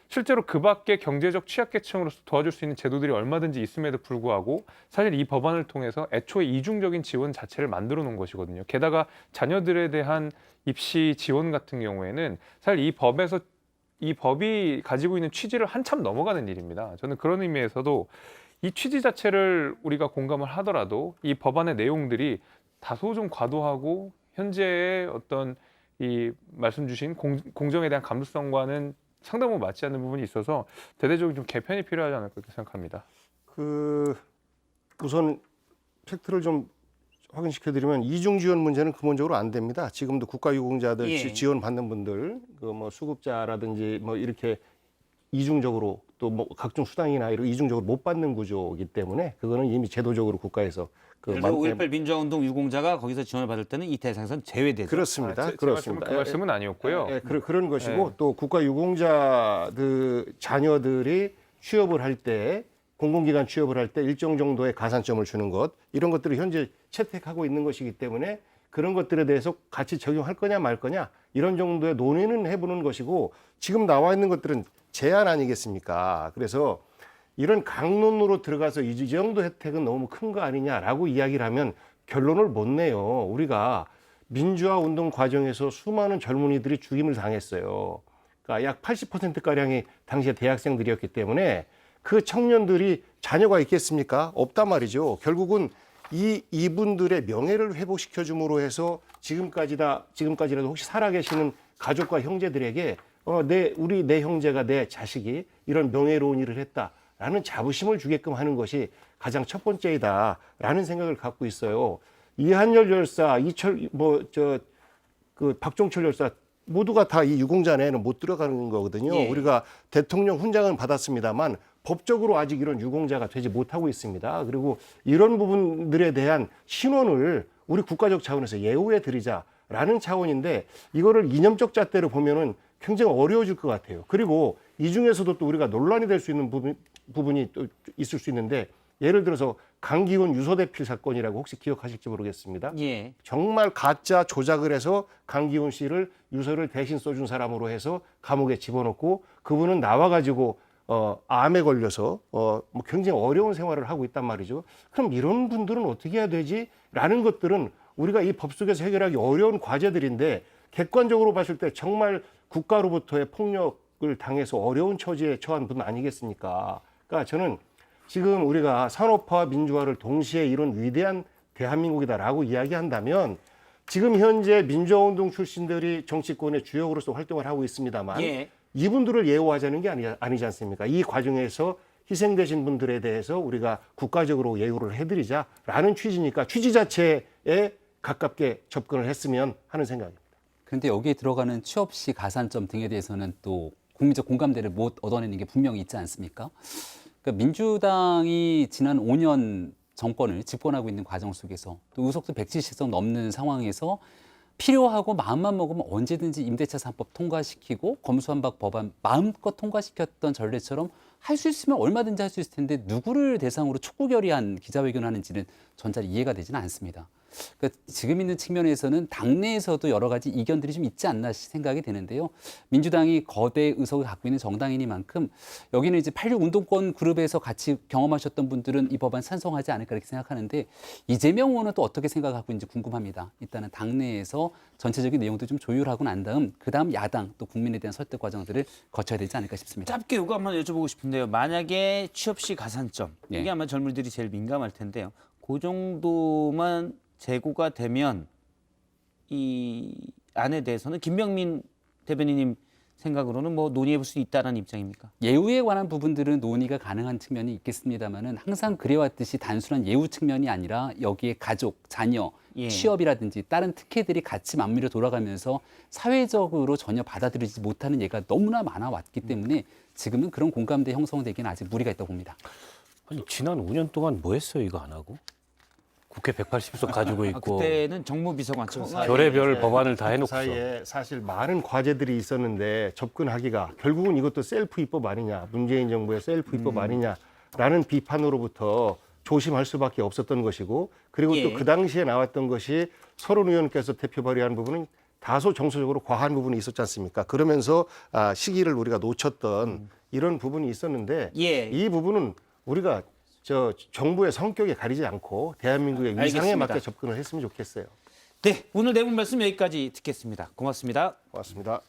실제로 그 밖에 경제적 취약계층으로서 도와줄 수 있는 제도들이 얼마든지 있음에도 불구하고 사실 이 법안을 통해서 애초에 이중적인 지원 자체를 만들어 놓은 것이거든요. 게다가 자녀들에 대한 입시 지원 같은 경우에는 사실 이 법이 가지고 있는 취지를 한참 넘어가는 일입니다. 저는 그런 의미에서도 이 취지 자체를 우리가 공감을 하더라도 이 법안의 내용들이 다소 좀 과도하고 현재의 어떤 이 말씀 주신 공정에 대한 감수성과는 상당히 맞지 않는 부분이 있어서 대대적으로 좀 개편이 필요하지 않을까 그렇게 생각합니다. 우선 팩트를 좀 확인시켜드리면 이중 지원 문제는 근본적으로 안 됩니다. 지금도 국가유공자들 예. 지원 받는 분들, 그 뭐 수급자라든지 뭐 이렇게 이중적으로 또 뭐 각종 수당이나 이런 이중적으로 못 받는 구조이기 때문에 그거는 이미 제도적으로 국가에서 예를 들어 5.18 민주화운동 유공자가 거기서 지원을 받을 때는 이 대상에서는 제외되죠. 그렇습니다. 제 그렇습니다. 그 말씀은 아니었고요. 그런 것이고 예. 또 국가유공자들 자녀들이 취업을 할 때 공공기관 취업을 할 때 일정 정도의 가산점을 주는 것 이런 것들을 현재 채택하고 있는 것이기 때문에 그런 것들에 대해서 같이 적용할 거냐 말 거냐 이런 정도의 논의는 해보는 것이고 지금 나와 있는 것들은 제한 아니겠습니까? 그래서 이런 강론으로 들어가서 이 정도 혜택은 너무 큰 거 아니냐라고 이야기를 하면 결론을 못 내요. 우리가 민주화 운동 과정에서 수많은 젊은이들이 죽임을 당했어요. 그러니까 약 80%가량이 당시에 대학생들이었기 때문에 그 청년들이 자녀가 있겠습니까? 없단 말이죠. 결국은 이분들의 명예를 회복시켜줌으로 해서 지금까지라도 혹시 살아계시는 가족과 형제들에게 내 형제가 내 자식이 이런 명예로운 일을 했다라는 자부심을 주게끔 하는 것이 가장 첫 번째이다라는 생각을 갖고 있어요. 이한열 열사, 박종철 열사 모두가 다 이 유공자 내에는 못 들어가는 거거든요. 예. 우리가 대통령 훈장은 받았습니다만 법적으로 아직 이런 유공자가 되지 못하고 있습니다. 그리고 이런 부분들에 대한 신원을 우리 국가적 차원에서 예우해 드리자라는 차원인데 이거를 이념적 잣대로 보면은 굉장히 어려워질 것 같아요. 그리고 이 중에서도 또 우리가 논란이 될 수 있는 부분이 또 있을 수 있는데 예를 들어서 강기훈 유서대필 사건이라고 혹시 기억하실지 모르겠습니다. 예. 정말 가짜 조작을 해서 강기훈 씨를 유서를 대신 써준 사람으로 해서 감옥에 집어넣고 그분은 나와가지고 암에 걸려서 뭐 굉장히 어려운 생활을 하고 있단 말이죠. 그럼 이런 분들은 어떻게 해야 되지? 라는 것들은 우리가 이 법 속에서 해결하기 어려운 과제들인데 객관적으로 봤을 때 정말 국가로부터의 폭력을 당해서 어려운 처지에 처한 분 아니겠습니까? 그러니까 저는 지금 우리가 산업화와 민주화를 동시에 이룬 위대한 대한민국이다라고 이야기한다면 지금 현재 민주화운동 출신들이 정치권의 주역으로서 활동을 하고 있습니다만 예. 이분들을 예우하자는 게 아니지 않습니까? 이 과정에서 희생되신 분들에 대해서 우리가 국가적으로 예우를 해드리자라는 취지니까 취지 자체에 가깝게 접근을 했으면 하는 생각입니다. 그런데 여기에 들어가는 취업 시 가산점 등에 대해서는 또 국민적 공감대를 못 얻어내는 게 분명히 있지 않습니까? 그러니까 민주당이 지난 5년 정권을 집권하고 있는 과정 속에서 또 의석수 170석 넘는 상황에서 필요하고 마음만 먹으면 언제든지 임대차 3법 통과시키고 검수완박 법안 마음껏 통과시켰던 전례처럼 할 수 있으면 얼마든지 할 수 있을 텐데 누구를 대상으로 촉구 결의한 기자회견을 하는지는 전 잘 이해가 되지는 않습니다. 그러니까 지금 있는 측면에서는 당내에서도 여러 가지 이견들이 좀 있지 않나 생각이 되는데요. 민주당이 거대 의석을 갖고 있는 정당이니만큼 여기는 이제 86 운동권 그룹에서 같이 경험하셨던 분들은 이 법안 찬성하지 않을까 이렇게 생각하는데 이재명 의원은 또 어떻게 생각하고 있는지 궁금합니다. 일단은 당내에서 전체적인 내용도 좀 조율하고 난 다음 그다음 야당 또 국민에 대한 설득 과정들을 거쳐야 되지 않을까 싶습니다. 짧게 이거 한번 여쭤보고 싶은데요. 만약에 취업 시 가산점 예. 이게 아마 젊은이들이 제일 민감할 텐데요. 그 정도만 재고가 되면 이 안에 대해서는 김병민 대변인님 생각으로는 뭐 논의해볼 수 있다는 입장입니까? 예우에 관한 부분들은 논의가 가능한 측면이 있겠습니다만은 항상 그래왔듯이 단순한 예우 측면이 아니라 여기에 가족, 자녀, 예. 취업이라든지 다른 특혜들이 같이 맞물려 돌아가면서 사회적으로 전혀 받아들이지 못하는 예가 너무나 많아 왔기 때문에 지금은 그런 공감대 형성되기는 아직 무리가 있다고 봅니다. 아니 지난 5년 동안 뭐 했어요 이거 안 하고? 국회 180석 가지고 있고 그때는 정무비서관 별의별 법안을 다 그 해놓고서 사이에 사실 많은 과제들이 있었는데 접근하기가 결국은 이것도 셀프 입법 아니냐, 문재인 정부의 셀프 입법 아니냐라는 비판으로부터 조심할 수밖에 없었던 것이고 그리고 예. 또 그 당시에 나왔던 것이 서른 의원께서 대표 발의한 부분은 다소 정서적으로 과한 부분이 있었지 않습니까? 그러면서 시기를 우리가 놓쳤던 이런 부분이 있었는데 예. 이 부분은 우리가 정부의 성격에 가리지 않고 대한민국의 위상에 알겠습니다. 맞게 접근을 했으면 좋겠어요. 네, 오늘 내분 말씀 여기까지 듣겠습니다. 고맙습니다. 고맙습니다.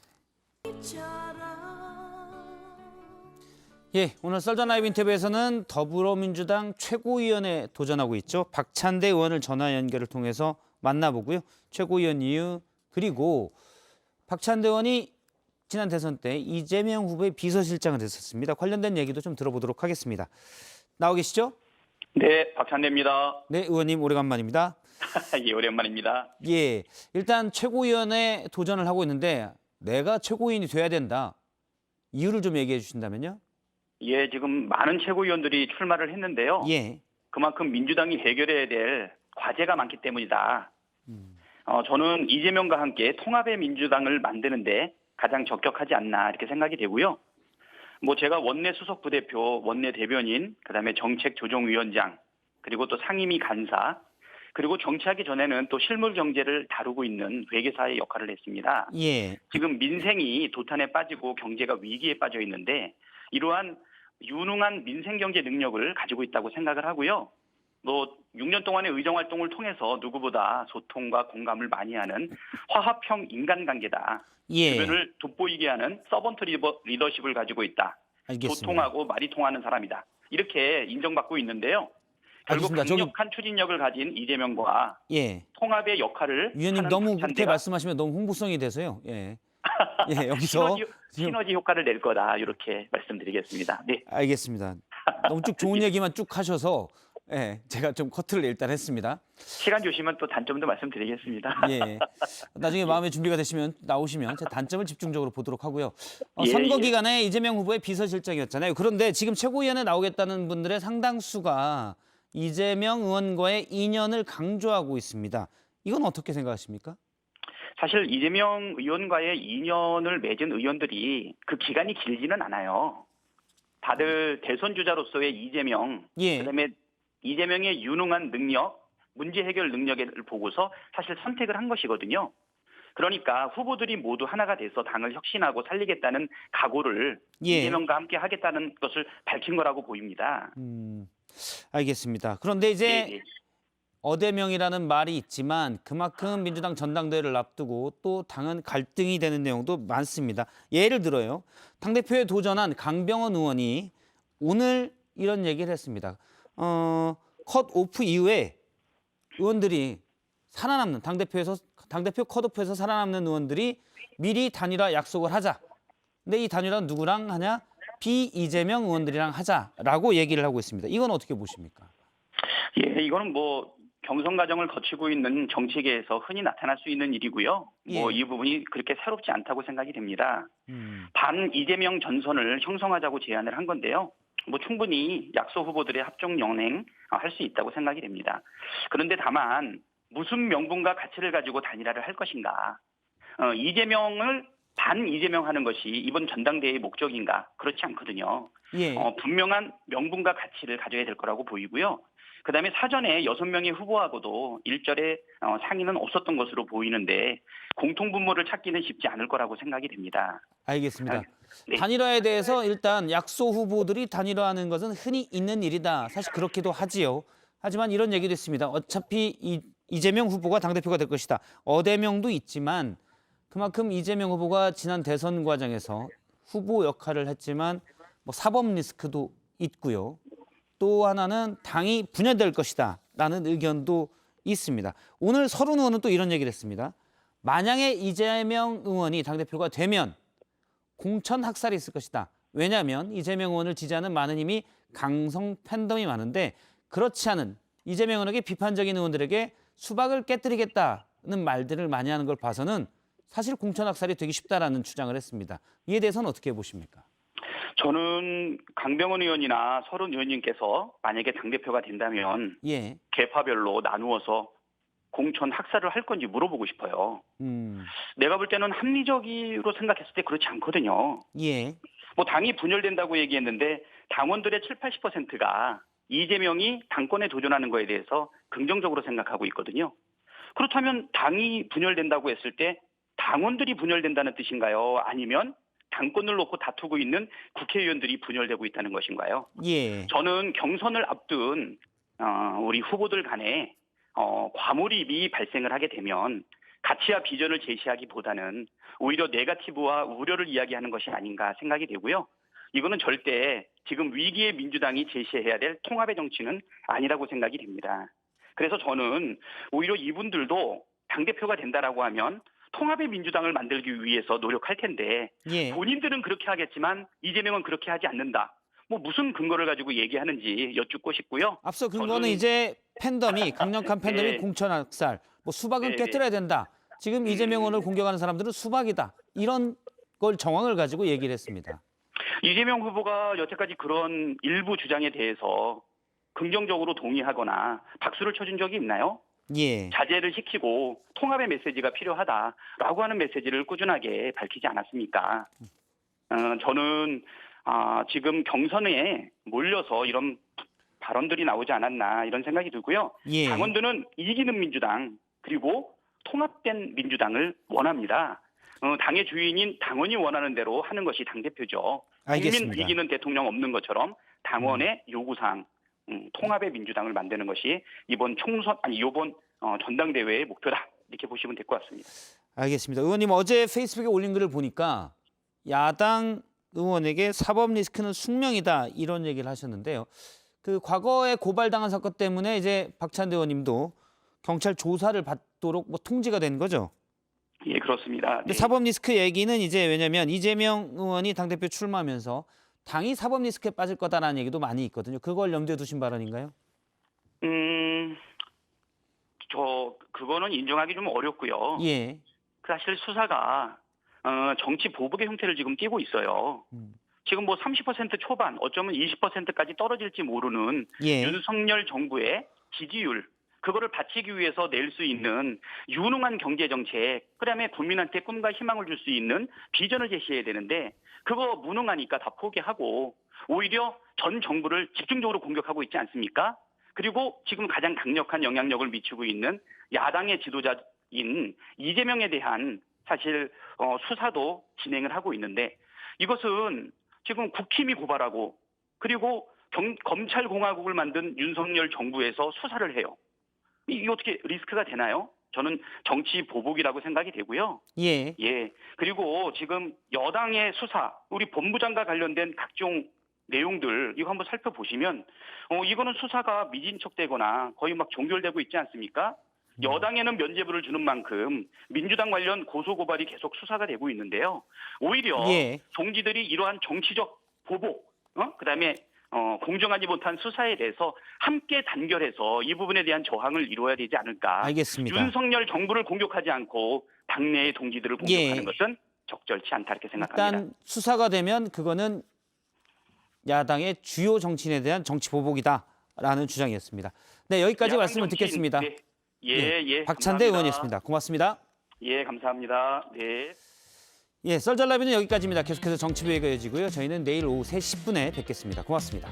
예, 오늘 썰전 라이브 인터뷰에서는 더불어민주당 최고위원에 도전하고 있죠. 박찬대 의원을 전화 연결을 통해서 만나보고요. 최고위원 이유 그리고 박찬대 의원이 지난 대선 때 이재명 후보의 비서실장을 했었습니다. 관련된 얘기도 좀 들어보도록 하겠습니다. 나오 계시죠? 네, 박찬대입니다. 네, 의원님 오래간만입니다. 예, 오랜만입니다. 예, 일단 최고위원에 도전을 하고 있는데 내가 최고위원이 돼야 된다. 이유를 좀 얘기해 주신다면요? 예, 지금 많은 최고위원들이 출마를 했는데요. 예. 그만큼 민주당이 해결해야 될 과제가 많기 때문이다. 저는 이재명과 함께 통합의 민주당을 만드는데 가장 적격하지 않나 이렇게 생각이 되고요. 뭐 제가 원내 수석 부대표, 원내 대변인, 그다음에 정책 조정위원장, 그리고 또 상임위 간사, 그리고 정치하기 전에는 또 실물 경제를 다루고 있는 회계사의 역할을 했습니다. 예. 지금 민생이 도탄에 빠지고 경제가 위기에 빠져 있는데 이러한 유능한 민생 경제 능력을 가지고 있다고 생각을 하고요. 또 6년 동안의 의정 활동을 통해서 누구보다 소통과 공감을 많이 하는 화합형 인간관계다. 예. 주변을 돋보이게 하는 서번트 리더십을 가지고 있다. 알겠습니다. 소통하고 말이 통하는 사람이다. 이렇게 인정받고 있는데요. 결국 알겠습니다. 강력한 추진력을 가진 이재명과 예. 통합의 역할을 위원님 하는 너무 그렇게 박찬대가 말씀하시면 너무 홍보성이 돼서요. 예. 예, 여기서 시너지 효과를 낼 거다. 이렇게 말씀드리겠습니다. 네. 알겠습니다. 너무 쭉 좋은 얘기만 쭉 하셔서 예, 제가 좀 커트를 일단 했습니다. 시간 주시면 또 단점도 말씀드리겠습니다. 예. 나중에 마음의 준비가 되시면 나오시면 제 단점을 집중적으로 보도록 하고요. 예, 선거 예. 기간에 이재명 후보의 비서실장이었잖아요. 그런데 지금 최고위원에 나오겠다는 분들의 상당수가 이재명 의원과의 인연을 강조하고 있습니다. 이건 어떻게 생각하십니까? 사실 이재명 의원과의 인연을 맺은 의원들이 그 기간이 길지는 않아요. 다들 대선 주자로서의 이재명, 예. 그다음에 이재명의 유능한 능력, 문제 해결 능력을 보고서 사실 선택을 한 것이거든요. 그러니까 후보들이 모두 하나가 돼서 당을 혁신하고 살리겠다는 각오를 예. 이재명과 함께 하겠다는 것을 밝힌 거라고 보입니다. 알겠습니다. 그런데 이제 예, 예. 어대명이라는 말이 있지만 그만큼 민주당 전당대회를 앞두고 또 당은 갈등이 되는 내용도 많습니다. 예를 들어요. 당대표에 도전한 강병원 의원이 오늘 이런 얘기를 했습니다. 컷오프 이후에 의원들이 살아남는 당대표 컷오프에서 살아남는 의원들이 미리 단일화 약속을 하자. 근데 이 단일화는 누구랑 하냐? 비이재명 의원들이랑 하자라고 얘기를 하고 있습니다. 이건 어떻게 보십니까? 예, 이거는 뭐 경선 과정을 거치고 있는 정치계에서 흔히 나타날 수 있는 일이고요. 뭐 이 부분이 그렇게 새롭지 않다고 생각이 됩니다. 반 이재명 전선을 형성하자고 제안을 한 건데요. 뭐 충분히 약소 후보들의 합종 연행 할 수 있다고 생각이 됩니다. 그런데 다만 무슨 명분과 가치를 가지고 단일화를 할 것인가? 이재명을 반 이재명하는 것이 이번 전당대회의 목적인가? 그렇지 않거든요. 예. 분명한 명분과 가치를 가져야 될 거라고 보이고요. 그다음에 사전에 6명의 후보하고도 일절의 상의는 없었던 것으로 보이는데 공통분모를 찾기는 쉽지 않을 거라고 생각이 됩니다. 알겠습니다. 네. 단일화에 대해서 일단 약소 후보들이 단일화하는 것은 흔히 있는 일이다. 사실 그렇기도 하지요. 하지만 이런 얘기도 있습니다. 어차피 이재명 후보가 당대표가 될 것이다. 어대명도 있지만 그만큼 이재명 후보가 지난 대선 과정에서 후보 역할을 했지만 뭐 사법 리스크도 있고요. 또 하나는 당이 분열될 것이다 라는 의견도 있습니다. 오늘 서른 의원은 또 이런 얘기를 했습니다. 만약에 이재명 의원이 당대표가 되면 공천 학살이 있을 것이다. 왜냐하면 이재명 의원을 지지하는 많은 힘이 강성 팬덤이 많은데 그렇지 않은 이재명 의원에게 비판적인 의원들에게 수박을 깨뜨리겠다는 말들을 많이 하는 걸 봐서는 사실 공천 학살이 되기 쉽다라는 주장을 했습니다. 이에 대해서는 어떻게 보십니까? 저는 강병원 의원이나 서른 의원님께서 만약에 당대표가 된다면 예. 계파별로 나누어서 공천 학살을 할 건지 물어보고 싶어요. 내가 볼 때는 합리적으로 생각했을 때 그렇지 않거든요. 예. 뭐 당이 분열된다고 얘기했는데 당원들의 7, 80%가 이재명이 당권에 도전하는 거에 대해서 긍정적으로 생각하고 있거든요. 그렇다면 당이 분열된다고 했을 때 당원들이 분열된다는 뜻인가요? 아니면 당권을 놓고 다투고 있는 국회의원들이 분열되고 있다는 것인가요? 예. 저는 경선을 앞둔 우리 후보들 간에 과몰입이 발생을 하게 되면 가치와 비전을 제시하기보다는 오히려 네거티브와 우려를 이야기하는 것이 아닌가 생각이 되고요. 이거는 절대 지금 위기의 민주당이 제시해야 될 통합의 정치는 아니라고 생각이 됩니다. 그래서 저는 오히려 이분들도 당대표가 된다라고 하면 통합의 민주당을 만들기 위해서 노력할 텐데 예. 본인들은 그렇게 하겠지만 이재명은 그렇게 하지 않는다. 뭐 무슨 근거를 가지고 얘기하는지 여쭙고 싶고요. 앞서 근거는 이제 팬덤이 강력한 팬덤이 네. 공천 학살, 뭐 수박은 네, 깨뜨려야 된다. 지금 이재명 의원을 공격하는 사람들은 수박이다. 이런 걸 정황을 가지고 얘기를 했습니다. 이재명 후보가 여태까지 그런 일부 주장에 대해서 긍정적으로 동의하거나 박수를 쳐준 적이 있나요? 예. 자제를 시키고 통합의 메시지가 필요하다라고 하는 메시지를 꾸준하게 밝히지 않았습니까? 저는 지금 경선에 몰려서 이런 발언들이 나오지 않았나 이런 생각이 들고요. 예. 당원들은 이기는 민주당 그리고 통합된 민주당을 원합니다. 당의 주인인 당원이 원하는 대로 하는 것이 당대표죠. 알겠습니다. 국민 이기는 대통령 없는 것처럼 당원의 요구사항 통합의 민주당을 만드는 것이 이번 전당대회의 목표다 이렇게 보시면 될 것 같습니다. 알겠습니다. 의원님 어제 페이스북에 올린 글을 보니까 야당 의원에게 사법 리스크는 숙명이다 이런 얘기를 하셨는데요. 그 과거에 고발당한 사건 때문에 이제 박찬대 의원님도 경찰 조사를 받도록 뭐 통지가 된 거죠. 예, 그렇습니다. 근데 사법 리스크 얘기는 이제 왜냐면 이재명 의원이 당대표 출마하면서 당이 사법 리스크에 빠질 거다라는 얘기도 많이 있거든요. 그걸 염두에 두신 발언인가요? 그거는 인정하기 좀 어렵고요. 예. 사실 수사가 정치 보복의 형태를 지금 띠고 있어요. 지금 뭐 30% 초반, 어쩌면 20%까지 떨어질지 모르는 예. 윤석열 정부의 지지율, 그거를 바치기 위해서 낼 수 있는 유능한 경제 정책, 그다음에 국민한테 꿈과 희망을 줄 수 있는 비전을 제시해야 되는데 그거 무능하니까 다 포기하고 오히려 전 정부를 집중적으로 공격하고 있지 않습니까? 그리고 지금 가장 강력한 영향력을 미치고 있는 야당의 지도자인 이재명에 대한 사실 수사도 진행을 하고 있는데 이것은 지금 국힘이 고발하고 그리고 검찰공화국을 만든 윤석열 정부에서 수사를 해요. 이게 어떻게 리스크가 되나요? 저는 정치 보복이라고 생각이 되고요. 예. 그리고 지금 여당의 수사, 우리 본부장과 관련된 각종 내용들 이거 한번 살펴보시면 이거는 수사가 미진척되거나 거의 막 종결되고 있지 않습니까? 여당에는 면죄부를 주는 만큼 민주당 관련 고소고발이 계속 수사가 되고 있는데요. 오히려 동지들이 이러한 정치적 보복, 그다음에 공정하지 못한 수사에 대해서 함께 단결해서 이 부분에 대한 저항을 이루어야 되지 않을까. 알겠습니다. 윤석열 정부를 공격하지 않고 당내의 동지들을 공격하는 것은 적절치 않다 이렇게 생각합니다. 일단 수사가 되면 그거는 야당의 주요 정치인에 대한 정치 보복이다라는 주장이었습니다. 네, 여기까지 말씀을 듣겠습니다. 네. 박찬대 감사합니다. 의원이었습니다. 고맙습니다. 예, 감사합니다. 네. 썰전라비는 여기까지입니다. 계속해서 정치부회가 이어지고요. 저희는 내일 오후 3시 10분에 뵙겠습니다. 고맙습니다.